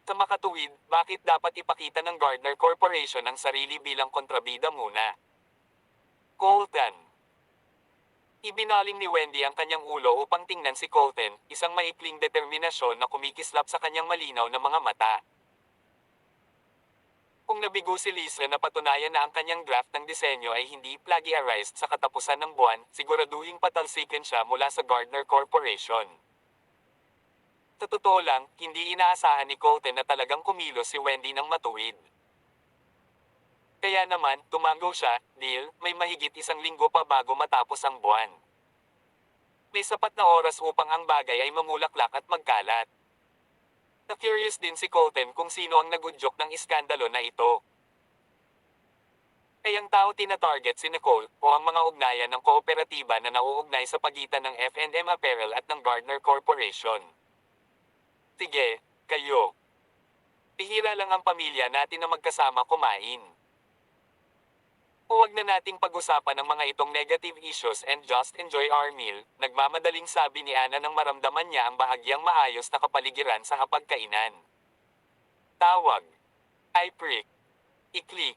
Sa makatuwid, bakit dapat ipakita ng Gardner Corporation ang sarili bilang kontrabida muna? Colton. Ibinaling ni Wendy ang kanyang ulo upang tingnan si Colton, isang maikling determinasyon na kumikislap sa kanyang malinaw na mga mata. Kung nabigo si Lisa na patunayan na ang kanyang draft ng disenyo ay hindi plagiarized sa katapusan ng buwan, siguraduhing patalsikin siya mula sa Gardner Corporation. Sa totoo lang, hindi inaasahan ni Colton na talagang kumilos si Wendy ng matuwid. Kaya naman, tumanggo siya, Neil, may mahigit 1 linggo pa bago matapos ang buwan. May sapat na oras upang ang bagay ay mamulaklak at magkalat. Na-curious din si Colton kung sino ang nagudyok ng iskandalo na ito. Ay ang tao tina-target si Nicole o ang mga ugnayan ng kooperatiba na nauugnay sa pagitan ng F&M Apparel at ng Gardner Corporation. Sige, kayo. Pihira lang ang pamilya natin na magkasama kumain. Huwag na nating pag-usapan ang mga itong negative issues and just enjoy our meal, nagmamadaling sabi ni Anna nang maramdaman niya ang bahagyang maayos na kapaligiran sa hapagkainan. Tawag. I-prick. I-click.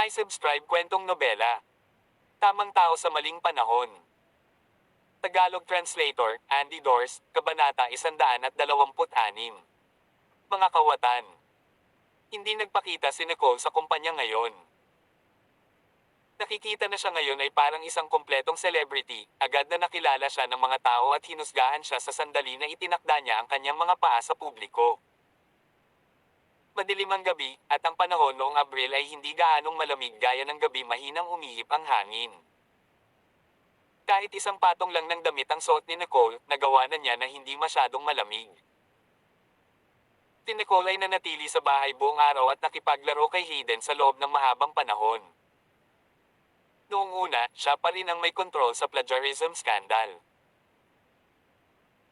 I-subscribe kwentong nobela. Tamang tao sa maling panahon. Tagalog Translator, Andy Dors, Kabanata 126. Mga kawatan. Hindi nagpakita si Nicole sa kumpanya ngayon. Nakikita na siya ngayon ay parang isang kompletong celebrity, agad na nakilala siya ng mga tao at hinusgahan siya sa sandali na itinakda niya ang kanyang mga paa sa publiko. Madilim ang gabi, at ang panahon noong Abril ay hindi gaanong malamig gaya ng gabi mahinang umihip ang hangin. Kahit isang patong lang ng damit ang suot ni Nicole, nagawa na niya na hindi masyadong malamig. Si Nicole ay nanatili sa bahay buong araw at nakipaglaro kay Hayden sa loob ng mahabang panahon. Noong una, siya pa rin ang may kontrol sa plagiarism scandal.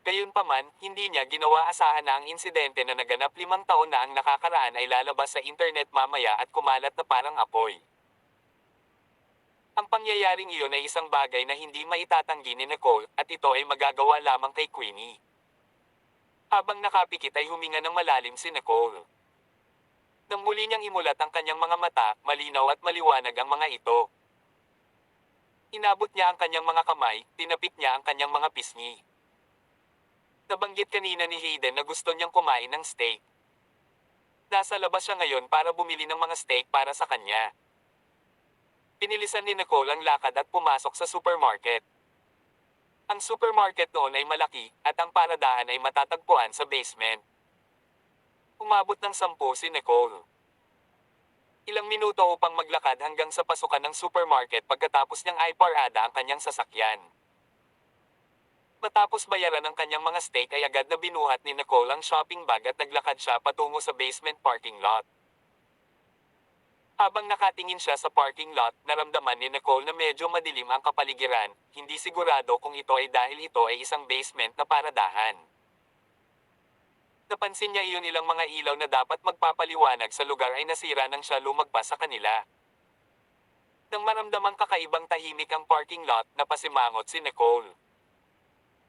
Gayunpaman, hindi niya ginawa asahan na ang insidente na naganap 5 taon na ang nakakaraan ay lalabas sa internet mamaya at kumalat na parang apoy. Ang pangyayaring iyon ay isang bagay na hindi maitatanggi ni Nicole, at ito ay magagawa lamang kay Queenie. Habang nakapikit ay huminga ng malalim si Nicole. Nang muli niyang imulat ang kanyang mga mata, malinaw at maliwanag ang mga ito. Inabot niya ang kanyang mga kamay, tinapik niya ang kanyang mga pisngi. Nabanggit kanina ni Hayden na gusto niyang kumain ng steak. Nasa labas siya ngayon para bumili ng mga steak para sa kanya. Pinilisan ni Nicole ang lakad at pumasok sa supermarket. Ang supermarket noon ay malaki, at ang paradahan ay matatagpuan sa basement. Umabot ng 10 si Nicole. Ilang minuto upang maglakad hanggang sa pasukan ng supermarket pagkatapos niyang iparada ang kanyang sasakyan. Matapos bayaran ang kanyang mga steak ay agad na binuhat ni Nicole ang shopping bag at naglakad siya patungo sa basement parking lot. Habang nakatingin siya sa parking lot, naramdaman ni Nicole na medyo madilim ang kapaligiran, hindi sigurado kung ito ay dahil ito ay isang basement na paradahan. Napansin niya iyon, ilang mga ilaw na dapat magpapaliwanag sa lugar ay nasira nang siya lumagpas sa kanila. Nang maramdamang kakaibang tahimik ang parking lot, napasimangot si Nicole.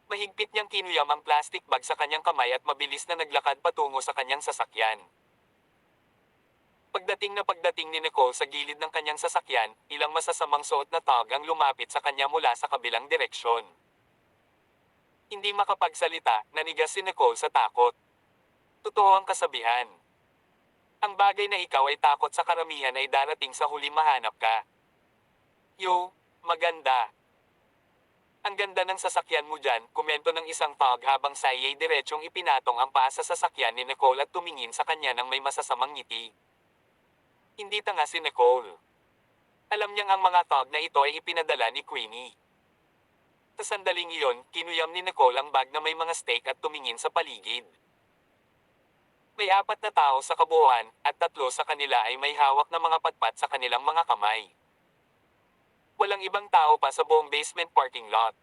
Mahigpit niyang kinuyam ang plastic bag sa kanyang kamay at mabilis na naglakad patungo sa kanyang sasakyan. Pagdating ni Nicole sa gilid ng kanyang sasakyan, ilang masasamang suot na tao ang lumapit sa kanya mula sa kabilang direksyon. Hindi makapagsalita, nanigas si Nicole sa takot. Totoo ang kasabihan. Ang bagay na ikaw ay takot sa karamihan ay darating sa huli mahanap ka. Yo, maganda. Ang ganda ng sasakyan mo dyan, komento ng isang tao habang sa iya'y diretsong ipinatong ang paa sa sasakyan ni Nicole at tumingin sa kanya ng may masasamang ngiti. Hindi tanga si Nicole. Alam niyang ang mga tag na ito ay ipinadala ni Queenie. Sa sandaling iyon, kinuyam ni Nicole ang bag na may mga steak at tumingin sa paligid. May 4 na tao sa kabuuan, at 3 sa kanila ay may hawak na mga patpat sa kanilang mga kamay. Walang ibang tao pa sa buong basement parking lot.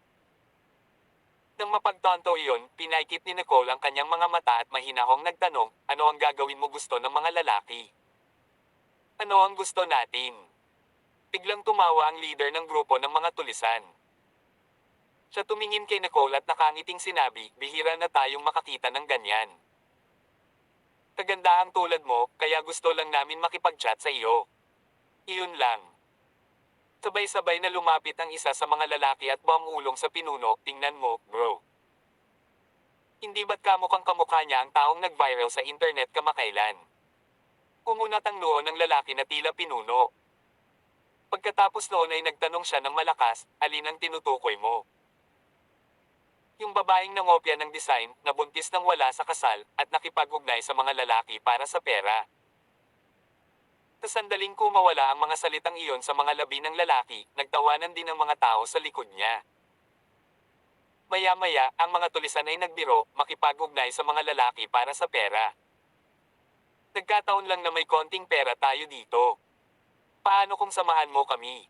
Nang mapagtanto iyon, pinaikit ni Nicole ang kanyang mga mata at mahinahong nagtanong, ano ang gagawin mo gusto ng mga lalaki? Ano ang gusto natin? Biglang tumawa ang leader ng grupo ng mga tulisan. Siya tumingin kay Nicole at nakangiting sinabi, bihira na tayong makakita ng ganyan. Kagandahang tulad mo, kaya gusto lang namin makipag-chat sa iyo. Iyon lang. Sabay-sabay na lumapit ang isa sa mga lalaki at bumulong sa pinuno, tingnan mo, bro. Hindi ba't kamukha niya ang taong nag-viral sa internet kamakailan? Kumunat ang noo ng lalaki na tila pinuno. Pagkatapos noon ay nagtanong siya ng malakas, alin ang tinutukoy mo? Yung babaeng nangopya ng design, nabuntis nang wala sa kasal, at nakipag-ugnay sa mga lalaki para sa pera. Sa sandaling kumawala ang mga salitang iyon sa mga labi ng lalaki, nagtawanan din ang mga tao sa likod niya. Maya-maya, ang mga tulisan ay nagbiro, makipag-ugnay sa mga lalaki para sa pera. Nagkataon lang na may konting pera tayo dito. Paano kung samahan mo kami?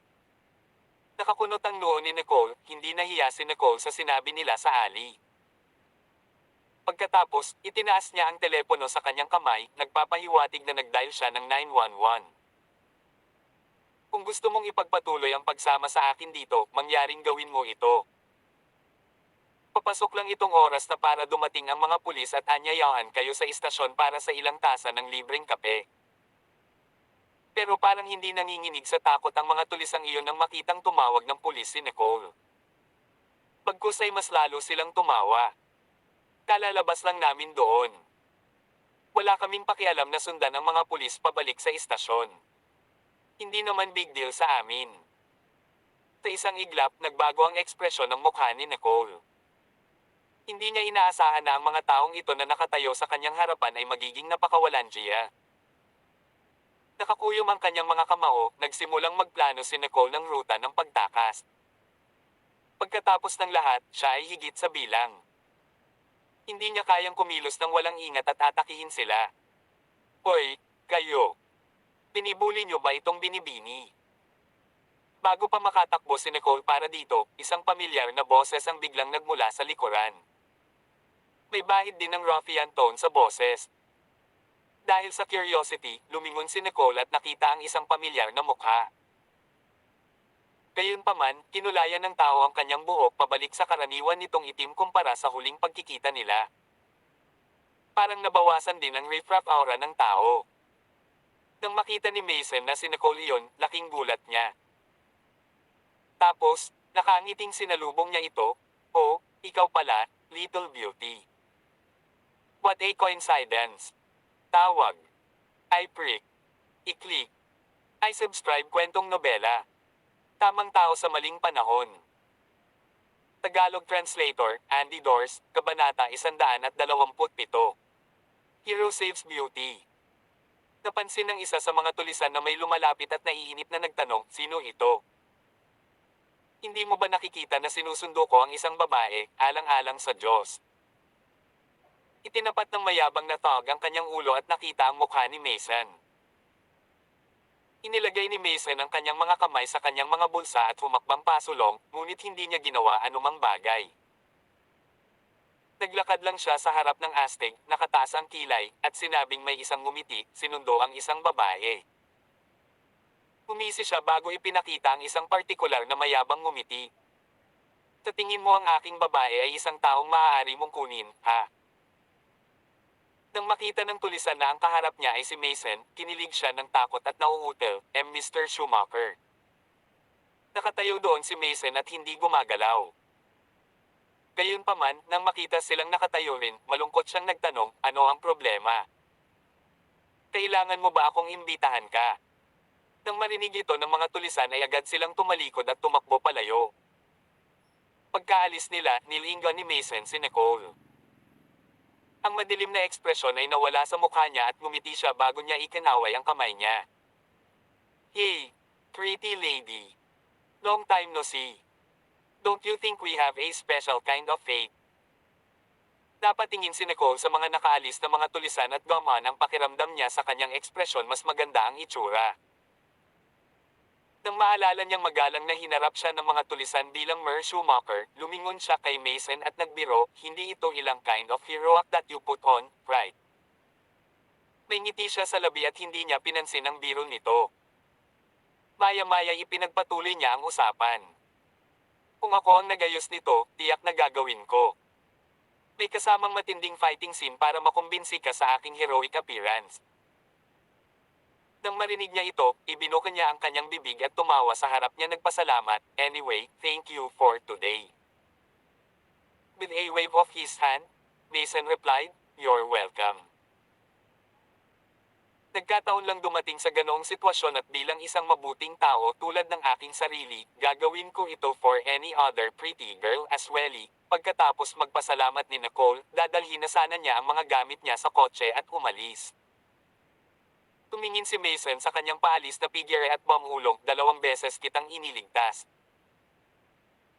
Nakakunot ang noo ni Nicole, hindi nahiya si Nicole sa sinabi nila sa ali. Pagkatapos, itinaas niya ang telepono sa kanyang kamay, nagpapahiwatig na nag-dial siya ng 911. Kung gusto mong ipagpatuloy ang pagsama sa akin dito, mangyaring gawin mo ito. Papasok lang itong oras na para dumating ang mga pulis at anyayahan kayo sa istasyon para sa ilang tasa ng libreng kape. Pero parang hindi nanginginig sa takot ang mga tulisang iyon nang makitang tumawag ng pulis si Nicole. Bagkus ay mas lalo silang tumawa. Kalalabas lang namin doon. Wala kaming pakialam na sundan ang mga pulis pabalik sa istasyon. Hindi naman big deal sa amin. Sa isang iglap, nagbago ang ekspresyon ng mukha ni Nicole. Hindi niya inaasahan na ang mga taong ito na nakatayo sa kanyang harapan ay magiging napakawalandiya. Nakakuyom ang kanyang mga kamao, nagsimulang magplano si Nicole ng ruta ng pagtakas. Pagkatapos ng lahat, siya ay higit sa bilang. Hindi niya kayang kumilos ng walang ingat at atakihin sila. Hoy, kayo! Binibuli niyo ba itong binibini? Bago pa makatakbo si Nicole para dito, isang pamilyar na boses ang biglang nagmula sa likuran. May bahid din ng ruffian tone sa boses. Dahil sa curiosity, lumingon si Nicole at nakita ang isang pamilyar na mukha. Gayunpaman, kinulayan ng tao ang kanyang buhok pabalik sa karaniwan nitong itim kumpara sa huling pagkikita nila. Parang nabawasan din ang riffraff aura ng tao. Nang makita ni Mason na si Nicole iyon, laking gulat niya. Tapos, nakangiting sinalubong niya ito, "Oh, ikaw pala, Little Beauty. What a coincidence." Tawag. I prick. I-click. I subscribe kwentong nobela. Tamang tao sa maling panahon. Tagalog Translator, Andy Dors, Kabanata 127. Hero Saves Beauty. Napansin ng isa sa mga tulisan na may lumalapit at naiinip na nagtanong, sino ito? Hindi mo ba nakikita na sinusundo ko ang isang babae, alang-alang sa Diyos? Itinapat ng mayabang na tawag ang kanyang ulo at nakita ang mukha ni Mason. Inilagay ni Mason ang kanyang mga kamay sa kanyang mga bulsa at humakbang pasulong, ngunit hindi niya ginawa anumang bagay. Naglakad lang siya sa harap ng astig, nakataas ang kilay, at sinabing may isang ngumiti, sinundo ang isang babae. Humisi siya bago ipinakita ang isang partikular na mayabang ngumiti. Sa tingin mo ang aking babae ay isang taong maaari mong kunin, ha? Nang makita ng tulisan na ang kaharap niya ay si Mason, kinilig siya ng takot at nauutal, Mr. Schumacher. Nakatayo doon si Mason at hindi gumagalaw. Gayunpaman, nang makita silang nakatayo rin, malungkot siyang nagtanong, ano ang problema? Kailangan mo ba akong imbitahan ka? Nang marinig ito ng mga tulisan ay agad silang tumalikod at tumakbo palayo. Pagkaalis nila, nilingon ni Mason si Nicole. Ang madilim na ekspresyon ay nawala sa mukha niya at ngumiti siya bago niya ikinaway ang kamay niya. Hey, pretty lady. Long time no see. Don't you think we have a special kind of fate? Napatingin si Nicole sa mga nakaalis na mga tulisan at gaman ang pakiramdam niya sa kanyang ekspresyon mas maganda ang itsura. Nang maalala niyang magalang na hinarap siya ng mga tulisan bilang Mer Schumacher, lumingon siya kay Mason at nagbiro, hindi ito ilang kind of heroic that you put on, right? May ngiti siya sa labi at hindi niya pinansin ang biro nito. Maya-maya ipinagpatuloy niya ang usapan. Kung ako ang nagayos nito, tiyak na gagawin ko. May kasamang matinding fighting scene para makumbinsi ka sa aking heroic appearance. Nang marinig niya ito, ibinuka niya ang kanyang bibig at tumawa sa harap niya nagpasalamat, anyway, thank you for today. With a wave of his hand, Mason replied, you're welcome. Nagkataon lang dumating sa ganoong sitwasyon at bilang isang mabuting tao tulad ng aking sarili, gagawin ko ito for any other pretty girl as well. Pagkatapos magpasalamat ni Nicole, dadalhin na sana niya ang mga gamit niya sa kotse at umalis. Tumingin si Mason sa kanyang paalis na figure at bumulong, 2 beses kitang iniligtas.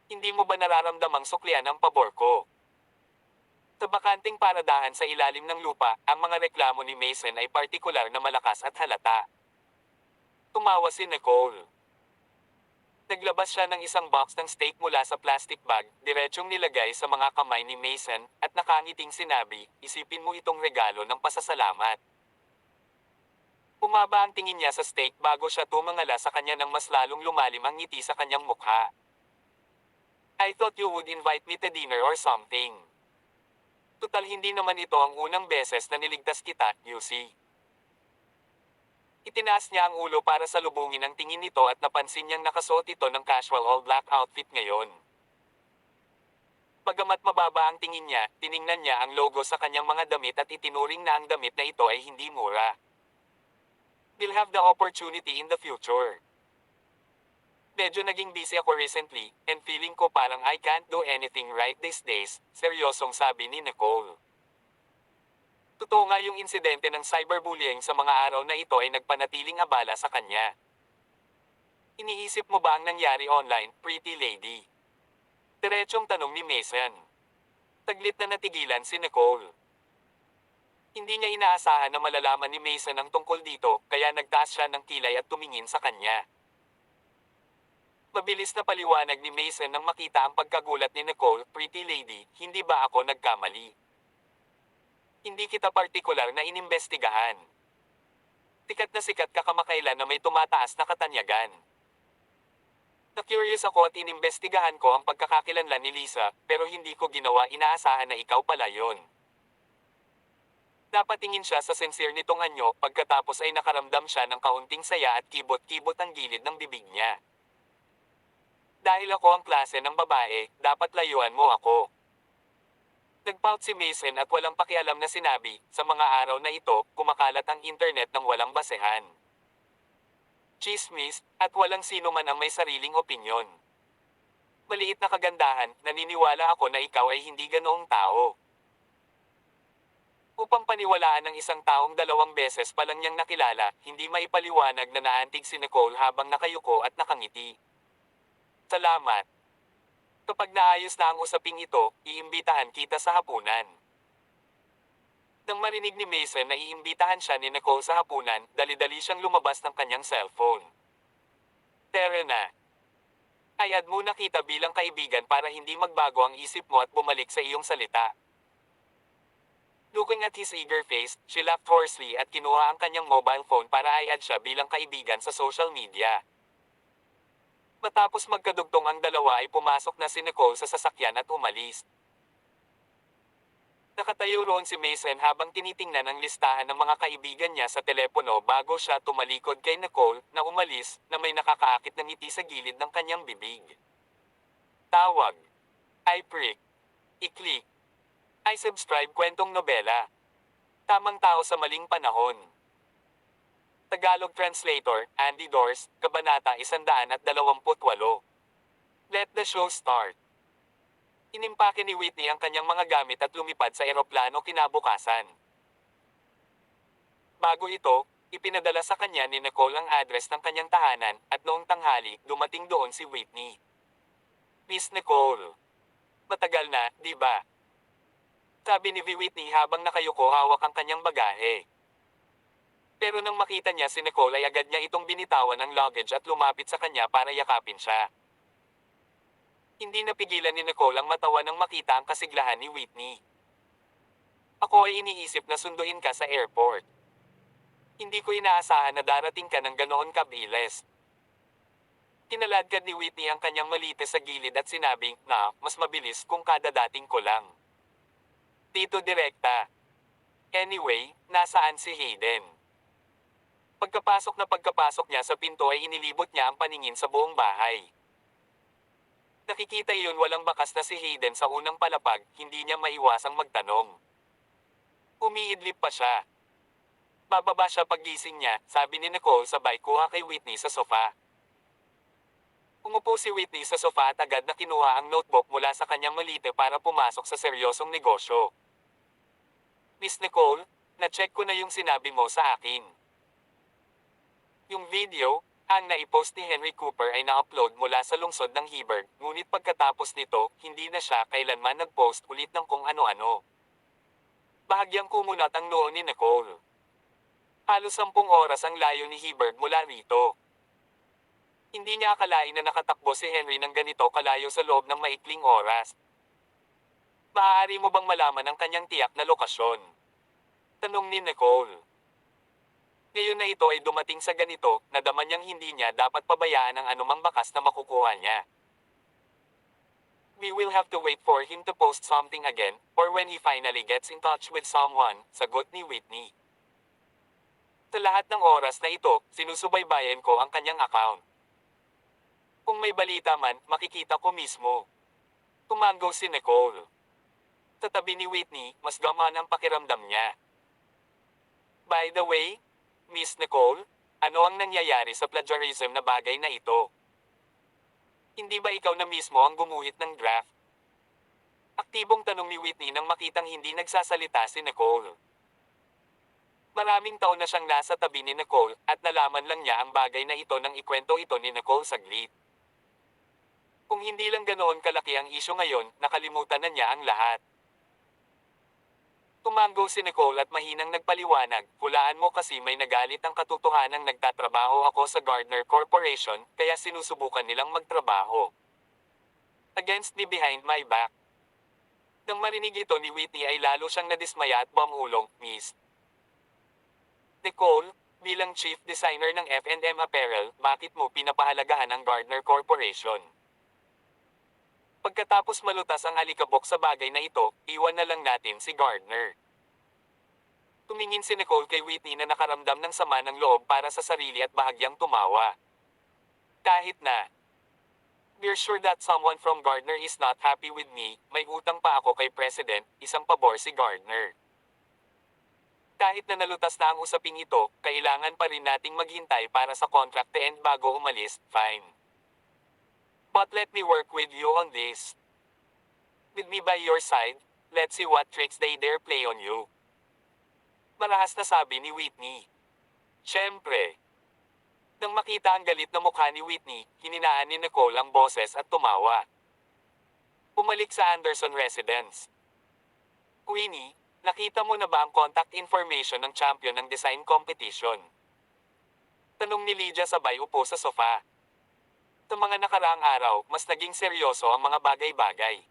Hindi mo ba nararamdamang suklian ang pabor ko? Sa bakanting paradahan sa ilalim ng lupa, ang mga reklamo ni Mason ay partikular na malakas at halata. Tumawa si Nicole. Naglabas siya ng isang box ng steak mula sa plastic bag, diretsyong nilagay sa mga kamay ni Mason, at nakangiting sinabi, isipin mo itong regalo ng pasasalamat. Bumaba ang tingin niya sa steak bago siya tumangala sa kanya nang mas lalong lumalim ang ngiti sa kanyang mukha. I thought you would invite me to dinner or something. Tutal hindi naman ito ang unang beses na niligtas kita, you see. Itinaas niya ang ulo para salubungin ang tingin nito at napansin niyang nakasuot ito ng casual all-black outfit ngayon. Bagamat mababa ang tingin niya, tiningnan niya ang logo sa kanyang mga damit at itinuring na ang damit na ito ay hindi mura. We'll have the opportunity in the future. Medyo naging busy ako recently, and feeling ko parang I can't do anything right these days, seryosong sabi ni Nicole. Totoo nga yung insidente ng cyberbullying sa mga araw na ito ay nagpanatiling abala sa kanya. Iniisip mo ba ang nangyari online, pretty lady? Diretsong tanong ni Mason. Taglit na natigilan si Nicole. Hindi niya inaasahan na malalaman ni Mason ang tungkol dito, kaya nagtaas siya ng kilay at tumingin sa kanya. Mabilis na paliwanag ni Mason nang makita ang pagkagulat ni Nicole, pretty lady, hindi ba ako nagkamali? Hindi kita partikular na inimbestigahan. Sikat na sikat ka kamakailan na may tumataas na katanyagan. Na-curious ako at inimbestigahan ko ang pagkakakilanlan ni Lisa, pero hindi ko ginawa inaasahan na ikaw pala yon. Napatingin siya sa sincere nitong anyo, pagkatapos ay nakaramdam siya ng kaunting saya at kibot-kibot ang gilid ng bibig niya. Dahil ako ang klase ng babae, dapat layuan mo ako. Nagpout si Mason at walang pakialam na sinabi, sa mga araw na ito, kumakalat ang internet ng walang basehan. Chismis, at walang sino man ang may sariling opinyon. Maliit na kagandahan, naniniwala ako na ikaw ay hindi ganoong tao. Upang paniwalaan ng isang taong 2 beses pa lang niyang nakilala, hindi maipaliwanag na naantig si Nicole habang nakayuko at nakangiti. Salamat. Kapag naayos na ang usaping ito, iimbitahan kita sa hapunan. Nang marinig ni Mason na iimbitahan siya ni Nicole sa hapunan, dali-dali siyang lumabas ng kanyang cellphone. Tara na. Hayad muna kita bilang kaibigan para hindi magbago ang isip mo at bumalik sa iyong salita. Looking at his eager face, she laughed hoarsely at kinuha ang kanyang mobile phone para i-add siya bilang kaibigan sa social media. Matapos magkadugtong ang dalawa ay pumasok na si Nicole sa sasakyan at umalis. Nakatayo roon si Mason habang tinitingnan ang listahan ng mga kaibigan niya sa telepono bago siya tumalikod kay Nicole na umalis na may nakakaakit ng ngiti sa gilid ng kanyang bibig. Tawag. I prick. I-click. I subscribe kwentong nobela. Tamang tao sa maling panahon. Tagalog Translator, Andy Dors, Kabanata 128. Let the show start. Inimpake ni Whitney ang kanyang mga gamit at lumipad sa eroplano kinabukasan. Bago ito, ipinadala sa kanya ni Nicole ang address ng kanyang tahanan at noong tanghali, dumating doon si Whitney. Miss Nicole. Matagal na, di ba? Sabi ni Whitney habang nakayuko hawak ang kanyang bagahe. Pero nang makita niya si Nicole ay agad niya itong binitawan ng luggage at lumapit sa kanya para yakapin siya. Hindi napigilan ni Nicole ang matawa nang makita ang kasiglahan ni Whitney. Ako ay iniisip na sunduin ka sa airport. Hindi ko inaasahan na darating ka ng ganoon kabilis. Kinaladkad ni Whitney ang kanyang malite sa gilid at sinabing, na, mas mabilis kung kadadating ko lang. Dito direkta. Anyway, nasaan si Hayden? Pagkapasok niya sa pinto ay inilibot niya ang paningin sa buong bahay. Nakikita iyon walang bakas na si Hayden sa unang palapag, hindi niya maiwasang magtanong. Umiidlip pa siya. Bababa siya paggising niya, sabi ni Nicole sabay kuha kay Whitney sa sofa. Umupo si Whitney sa sofa at agad na kinuha ang notebook mula sa kanyang malite para pumasok sa seryosong negosyo. Miss Nicole, na-check ko na yung sinabi mo sa akin. Yung video, ang naipost ni Henry Cooper ay na-upload mula sa lungsod ng Heber, ngunit pagkatapos nito, hindi na siya kailanman nag-post ulit ng kung ano-ano. Bahagyang kumunat ang noo ni Nicole. Halos 10 oras ang layo ni Heber mula rito. Hindi niya akalain na nakatakbo si Henry ng ganito kalayo sa loob ng maikling oras. Maaari mo bang malaman ang kanyang tiyak na lokasyon? Tanong ni Nicole. Ngayon na ito ay dumating sa ganito, nadama niyang hindi niya dapat pabayaan ang anumang bakas na makukuha niya. We will have to wait for him to post something again, or when he finally gets in touch with someone, sagot ni Whitney. Sa lahat ng oras na ito, sinusubaybayan ko ang kanyang account. Kung may balita man, makikita ko mismo. Tumango si Nicole. Sa tabi ni Whitney, mas gamaan ang pakiramdam niya. By the way, Miss Nicole, ano ang nangyayari sa plagiarism na bagay na ito? Hindi ba ikaw na mismo ang gumuhit ng draft? Aktibong tanong ni Whitney nang makitang hindi nagsasalita si Nicole. Maraming taon na siyang nasa tabi ni Nicole at nalaman lang niya ang bagay na ito nang ikwento ito ni Nicole saglit. Kung hindi lang ganoon kalaki ang isyu ngayon, nakalimutan na niya ang lahat. Tumango si Nicole at mahinang nagpaliwanag, hulaan mo kasi may nagalit ang katotohanang nagtatrabaho ako sa Gardner Corporation, kaya sinusubukan nilang magtrabaho against me behind my back. Nang marinig ito ni Whitney ay lalo siyang nadismaya at bumulong, Miss Nicole, bilang chief designer ng F&M Apparel, bakit mo pinapahalagahan ang Gardner Corporation? Pagkatapos malutas ang alikabok sa bagay na ito, iwan na lang natin si Gardner. Tumingin si Nicole kay Whitney na nakaramdam ng sama ng loob para sa sarili at bahagyang tumawa. Kahit na, we're sure that someone from Gardner is not happy with me, may utang pa ako kay President, isang pabor si Gardner. Kahit na nalutas na ang usaping ito, kailangan pa rin nating maghintay para sa contract to end bago umalis, fine. But let me work with you on this. With me by your side, let's see what tricks they dare play on you. Marahas na sabi ni Whitney. Siyempre. Nang makita ang galit na mukha ni Whitney, hininaan ni Nicole ang boses at tumawa. Bumalik sa Anderson residence. Queenie, Nakita mo na ba ang contact information ng champion ng design competition? Tanong ni Lydia sabay upo sa sofa. Sa mga nakaraang araw, mas naging seryoso ang mga bagay-bagay.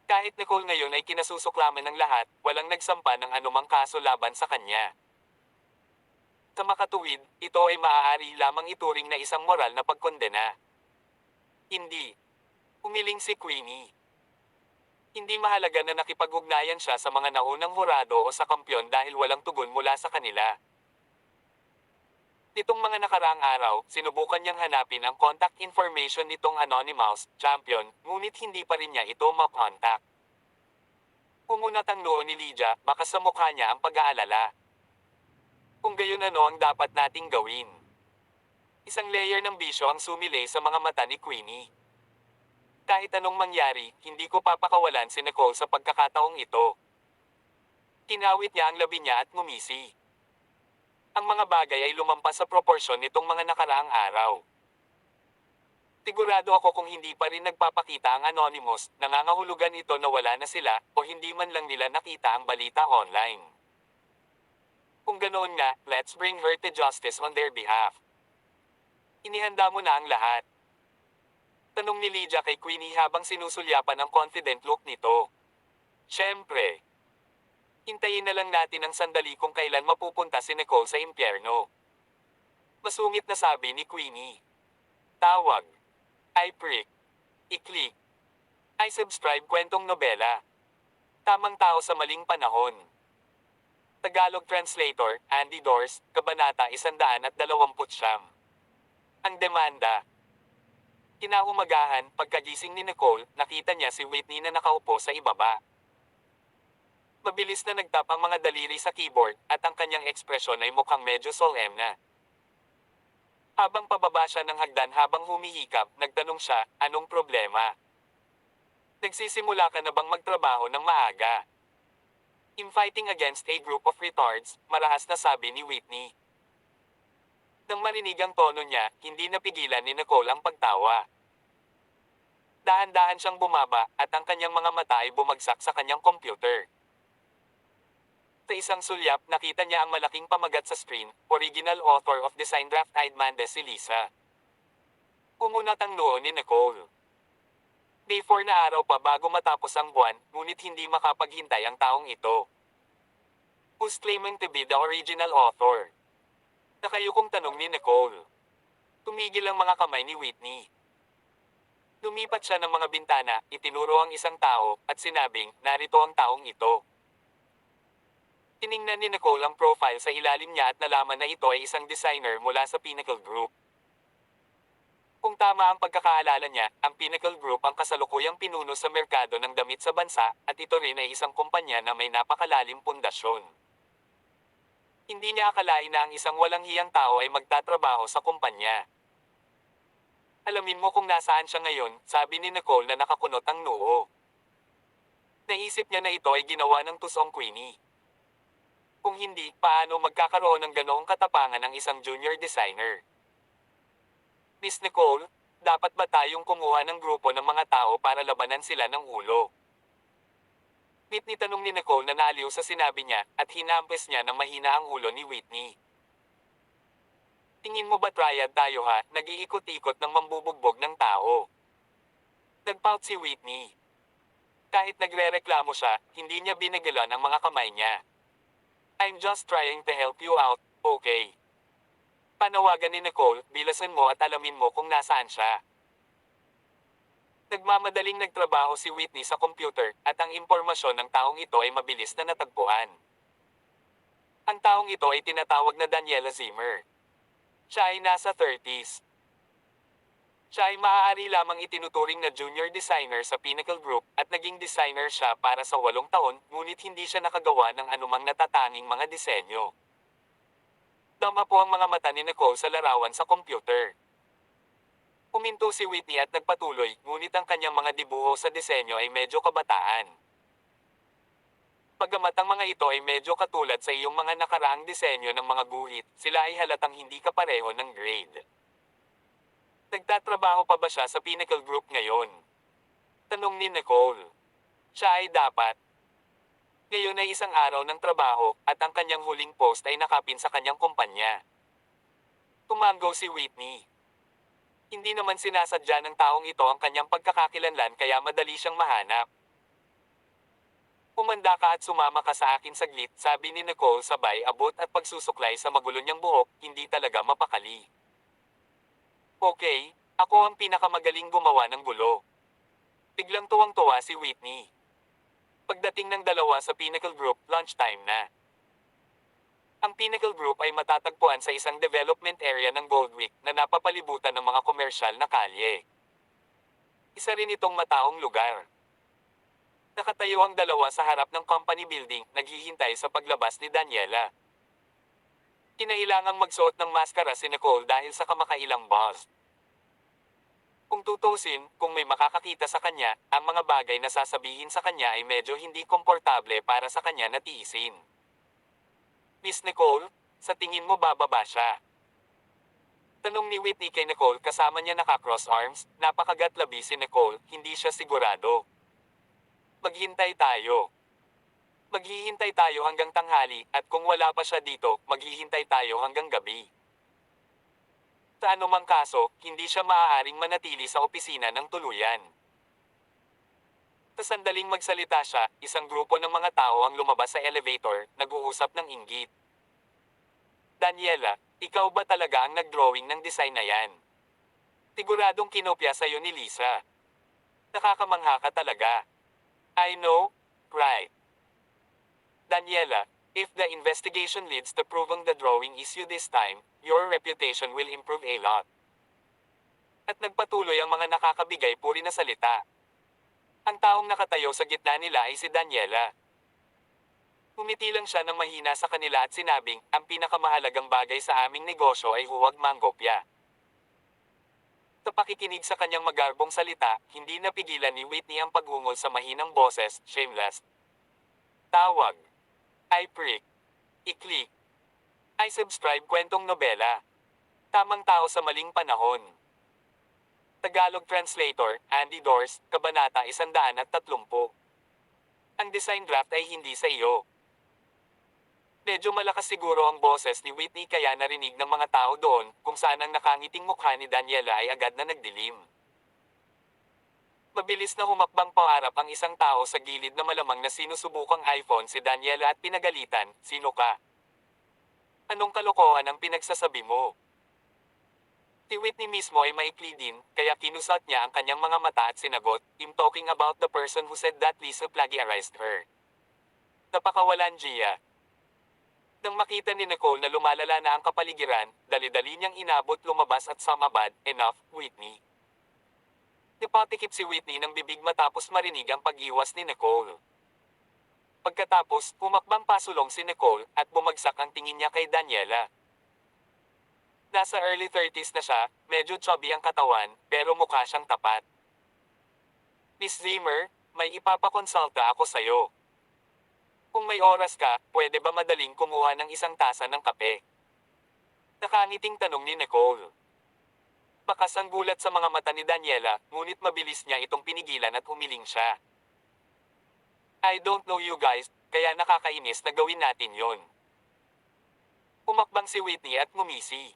Kahit Nicole ngayon ay kinasusuklaman ng lahat, walang nagsampa ng anumang kaso laban sa kanya. Sa makatuwid, ito ay maaari lamang ituring na isang moral na pagkondena. Hindi. Umiling si Queenie. Hindi mahalaga na nakipag-ugnayan siya sa mga naunang hurado o sa kampyon dahil walang tugon mula sa kanila. Nitong mga nakaraang araw, sinubukan niyang hanapin ang contact information nitong anonymous champion, ngunit hindi pa rin niya ito makontak. Kumunat ang noo ni Lydia, baka sa mukha niya ang pag-aalala. Kung gayon ano ang dapat nating gawin? Isang layer ng bisyo ang sumilay sa mga mata ni Queenie. Kahit anong mangyari, hindi ko papakawalan si Nicole sa pagkakataong ito. Kinawit niya ang labi niya at ngumisi. Ang mga bagay ay lumampas sa proporsyon nitong mga nakaraang araw. Sigurado ako kung hindi pa rin nagpapakita ang anonymous, nangangahulugan ito na wala na sila o hindi man lang nila nakita ang balita online. Kung ganoon nga, let's bring her to justice on their behalf. Inihanda mo na ang lahat. Tanong ni Lydia kay Queenie habang sinusulyapan ang confident look nito. Siyempre. Hintayin na lang natin ang sandali kung kailan mapupunta si Nicole sa impyerno. Masungit na sabi ni Queenie. Tawag. I prick. I-click. I subscribe kwentong nobela. Tamang tao sa maling panahon. Tagalog Translator, Andy Dors, Kabanata 129. Ang demanda. Kinaumagahan, pagkagising ni Nicole, nakita niya si Whitney na nakaupo sa ibaba. Mabilis na nagtap ang mga daliri sa keyboard at ang kanyang ekspresyon ay mukhang medyo solemn na. Habang pababa siya ng hagdan habang humihikap, nagtanong siya, anong problema? Nagsisimula ka na bang magtrabaho ng maaga? I'm fighting against a group of retards, marahas na sabi ni Whitney. Nang marinig ang tono niya, hindi napigilan ni Nicole ang pagtawa. Dahan-dahan siyang bumaba at ang kanyang mga mata ay bumagsak sa kanyang computer. Sa isang sulyap, nakita niya ang malaking pamagat sa screen, original author of design draft Mendez si Lisa. Kumunat ang noo ni Nicole. Day 4 na araw pa bago matapos ang buwan, ngunit hindi makapaghintay ang taong ito. Who's claiming to be the original author? Nakayukong tanong ni Nicole. Tumigil ang mga kamay ni Whitney. Lumipat siya ng mga bintana, itinuro ang isang tao, at sinabing, narito ang taong ito. Tiningnan ni Nicole ang profile sa ilalim niya at nalaman na ito ay isang designer mula sa Pinnacle Group. Kung tama ang pagkakaalala niya, ang Pinnacle Group ang kasalukuyang pinuno sa merkado ng damit sa bansa, at ito rin ay isang kumpanya na may napakalalim pundasyon. Hindi niya akalain na ang isang walang hiyang tao ay magtatrabaho sa kumpanya. Alamin mo kung nasaan siya ngayon, sabi ni Nicole na nakakunot ang noo. Naisip niya na ito ay ginawa ng tusong Queenie. Kung hindi, paano magkakaroon ng ganoong katapangan ng isang junior designer? Miss Nicole, dapat ba tayong kumuha ng grupo ng mga tao para labanan sila ng ulo? Whitney tanong ni Nicole na naaliw sa sinabi niya at hinampes niya ng mahina ang ulo ni Whitney. Tingin mo ba triad tayo ha, nag-iikot-ikot ng mambubugbog ng tao? Nagpout si Whitney. Kahit nagrereklamo siya, hindi niya binagalan ang mga kamay niya. I'm just trying to help you out, okay? Panawagan ni Nicole, bilasan mo at alamin mo kung nasaan siya. Nagmamadaling nagtrabaho si Whitney sa computer at ang impormasyon ng taong ito ay mabilis na natagpuan. Ang taong ito ay tinatawag na Daniela Zimmer. Siya ay nasa 30s. Siya ay maaari lamang itinuturing na junior designer sa Pinnacle Group at naging designer siya para sa 8 taon, ngunit hindi siya nakagawa ng anumang natatanging mga disenyo. Dama po ang mga mata ni Nicole sa larawan sa computer. Huminto si Whitney at nagpatuloy, ngunit ang kanyang mga dibuho sa disenyo ay medyo kabataan. Bagamat ang mga ito ay medyo katulad sa iyong mga nakaraang disenyo ng mga guhit, sila ay halatang hindi kapareho ng grade. Nagtatrabaho pa ba siya sa Pinnacle Group ngayon? Tanong ni Nicole. Siya ay dapat. Ngayon ay isang araw ng trabaho, at ang kanyang huling post ay nakapin sa kanyang kumpanya. Tumango si Whitney. Hindi naman sinasadya ng taong ito ang kanyang pagkakakilanlan kaya madali siyang mahanap. Umanda ka at sumama ka sa akin saglit, sabi ni Nicole sabay abot at pagsusuklay sa magulo niyang buhok, hindi talaga mapakali. Okay, ako ang pinakamagaling gumawa ng gulo. Biglang tuwang-tuwa si Whitney. Pagdating ng dalawa sa Pinnacle Group, lunchtime na. Ang Pinnacle Group ay matatagpuan sa isang development area ng Goldwick na napapalibutan ng mga komersyal na kalye. Isa rin itong mataong lugar. Nakatayo ang dalawa sa harap ng company building, naghihintay sa paglabas ni Daniela. Kinailangang magsuot ng maskara si Nicole dahil sa kamakailang buzz. Kung tutusin, kung may makakakita sa kanya, ang mga bagay na sasabihin sa kanya ay medyo hindi komportable para sa kanya na tiisin. Miss Nicole, sa tingin mo bababa siya? Tanong ni Whitney kay Nicole kasama niya naka-cross arms, napakagatlabi si Nicole, hindi siya sigurado. Maghintay tayo. Maghihintay tayo hanggang tanghali, at kung wala pa siya dito, maghihintay tayo hanggang gabi. Sa anumang kaso, hindi siya maaaring manatili sa opisina ng tuluyan. Sa sandaling magsalita siya, isang grupo ng mga tao ang lumabas sa elevator, nag-uusap ng inggit. Daniela, ikaw ba talaga ang nag-drawing ng design na yan? Siguradong kinopya sa'yo ni Lisa. Nakakamangha ka talaga. I know, right? Daniela, if the investigation leads to proving the drawing is you this time, your reputation will improve a lot. At nagpatuloy ang mga nakakabigay puri na salita. Ang taong nakatayo sa gitna nila ay si Daniela. Umiti lang siya ng mahina sa kanila at sinabing, ang pinakamahalagang bagay sa aming negosyo ay huwag manggopya. Sa pakikinig sa kanyang magarbong salita, hindi napigilan ni Whitney ang paghungol sa mahinang boses, shameless. Tawag. I prick. I-click. I subscribe kwentong nobela. Tamang tao sa maling panahon. Tagalog Translator, Andy Dors, Kabanata 130. Ang design draft ay hindi sa iyo. Medyo malakas siguro ang boses ni Whitney kaya narinig ng mga tao doon, kung saan ang nakangiting mukha ni Daniela ay agad na nagdilim. Mabilis na humakbang paharap ang isang tao sa gilid na malamang na sinusubukang iPhone si Daniela at pinagalitan, sino ka? Anong kalokohan ang pinagsasabi mo? Si Whitney mismo ay maikli din, kaya kinusat niya ang kanyang mga mata at sinagot, I'm talking about the person who said that Lisa plagiarized her. Napakawalan Gia. Nang makita ni Nicole na lumalala na ang kapaligiran, dali-dali niyang inabot lumabas at sumabad, enough, Whitney. Nipatikip si Whitney ng bibig matapos marinig ang pag-iwas ni Nicole. Pagkatapos, pumakbang pasulong si Nicole at bumagsak ang tingin niya kay Daniela. Nasa early 30s na siya, medyo chubby ang katawan, pero mukha siyang tapat. Miss Zimmer, may ipapakonsulta ako sa'yo. Kung may oras ka, pwede ba madaling kumuha ng isang tasa ng kape? Nakangiting tanong ni Nicole. Bakas ang gulat sa mga mata ni Daniela, ngunit mabilis niya itong pinigilan at humiling siya. I don't know you guys, kaya nakakainis na gawin natin yon. Umakbang si Whitney at ngumisi.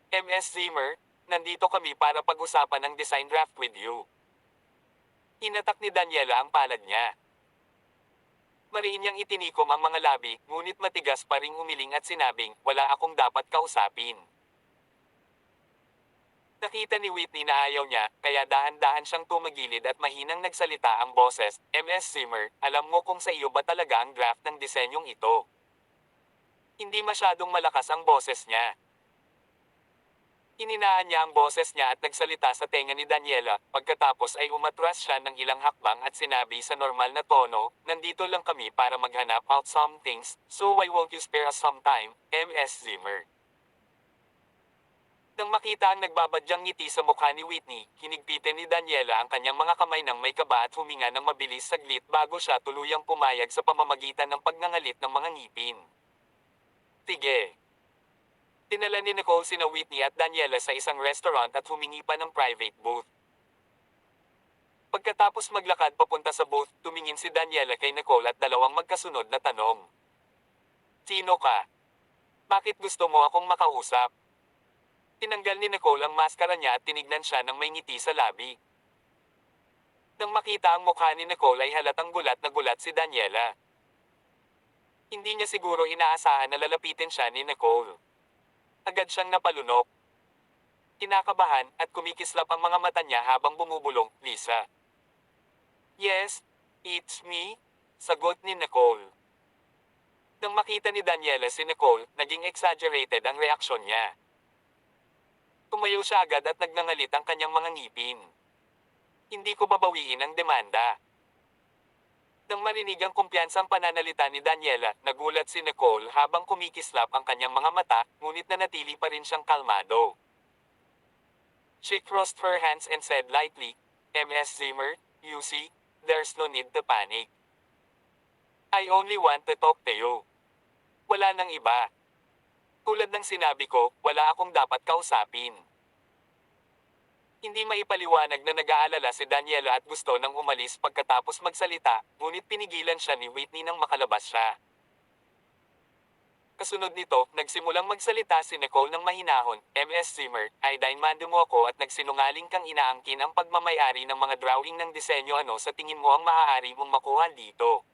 MS Zimmer, nandito kami para pag-usapan ang design draft with you. Hinatak ni Daniela ang palad niya. Mariin niyang itinikom ang mga labi, ngunit matigas pa ring umiling at sinabing, wala akong dapat kausapin. Nakita ni Whitney na ayaw niya, kaya dahan-dahan siyang tumagilid at mahinang nagsalita ang boses, MS Zimmer, alam mo kung sa iyo ba talaga ang draft ng disenyong ito? Hindi masyadong malakas ang boses niya. Hininaan niya ang boses niya at nagsalita sa tenga ni Daniela, pagkatapos ay umatras siya ng ilang hakbang at sinabi sa normal na tono, nandito lang kami para maghanap out some things, so why won't you spare us some time, MS Zimmer? Nang makita ang nagbabadyang ngiti sa mukha ni Whitney, hinigpitin ni Daniela ang kanyang mga kamay ng may kaba at huminga ng mabilis saglit bago siya tuluyang pumayag sa pamamagitan ng pagngangalit ng mga ngipin. Sige. Dinala ni Nicole sina Whitney at Daniela sa isang restaurant at humingi pa ng private booth. Pagkatapos maglakad papunta sa booth, tumingin si Daniela kay Nicole at dalawang magkasunod na tanong. Sino ka? Bakit gusto mo akong makausap? Tinanggal ni Nicole ang maskara niya at tinignan siya ng may ngiti sa labi. Nang makita ang mukha ni Nicole ay halatang gulat na gulat si Daniela. Hindi niya siguro inaasahan na lalapitin siya ni Nicole. Agad siyang napalunok. Kinakabahan at kumikislap ang mga mata niya habang bumubulong, Lisa. Yes, it's me, sagot ni Nicole. Nang makita ni Daniela si Nicole, naging exaggerated ang reaksyon niya. Tumayo siya agad at nagngangalit ang kanyang mga ngipin. Hindi ko babawiin ang demanda. Nang marinig ang kumpiyansang pananalita ni Daniela, nagulat si Nicole habang kumikislap ang kanyang mga mata, ngunit nanatili pa rin siyang kalmado. She crossed her hands and said lightly, Ms. Zimmer, you see, there's no need to panic. I only want to talk to you. Wala nang iba. Tulad ng sinabi ko, wala akong dapat kausapin. Hindi maipaliwanag na nag-aalala si Daniela at gusto nang umalis pagkatapos magsalita, ngunit pinigilan siya ni Whitney nang makalabas siya. Kasunod nito, nagsimulang magsalita si Nicole ng mahinahon, Ms. Zimmer, ay dainmando mo ako at nagsinungaling kang inaangkin ang pagmamayari ng mga drawing ng disenyo ano sa tingin mo ang maaari mong makuha dito.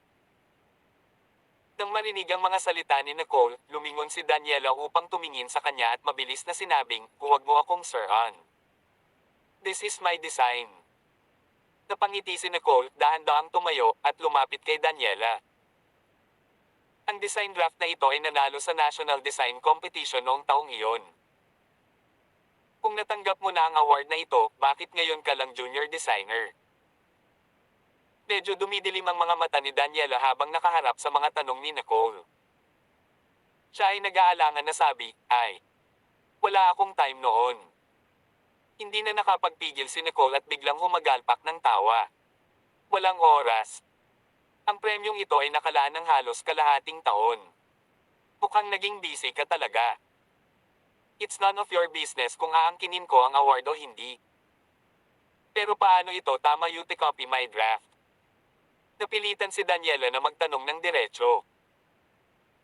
Nang marinig ang mga salita ni Nicole, lumingon si Daniela upang tumingin sa kanya at mabilis na sinabing, huwag mo akong sir-on. This is my design. Napangiti si Nicole, dahan-dahang tumayo, at lumapit kay Daniela. Ang design draft na ito ay nanalo sa National Design Competition noong taong iyon. Kung natanggap mo na ang award na ito, bakit ngayon ka lang junior designer? Medyo dumidilim ang mga mata ni Daniela habang nakaharap sa mga tanong ni Nicole. Siya ay nag-aalangan na sabi, wala akong time noon. Hindi na nakapagpigil si Nicole at biglang humagalpak ng tawa. Walang oras. Ang premyong ito ay nakalaan ng halos kalahating taon. Mukhang naging busy ka talaga. It's none of your business kung aangkinin ko ang award o hindi. Pero paano ito tama you to copy my draft? Napilitan si Daniela na magtanong ng diretso.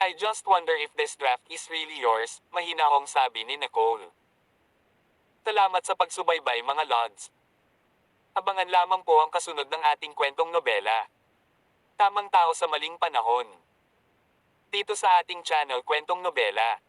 I just wonder if this draft is really yours, mahinahong sabi ni Nicole. Salamat sa pagsubaybay mga lods. Abangan lamang po ang kasunod ng ating kwentong nobela. Tamang tao sa maling panahon. Dito sa ating channel Kwentong Nobela.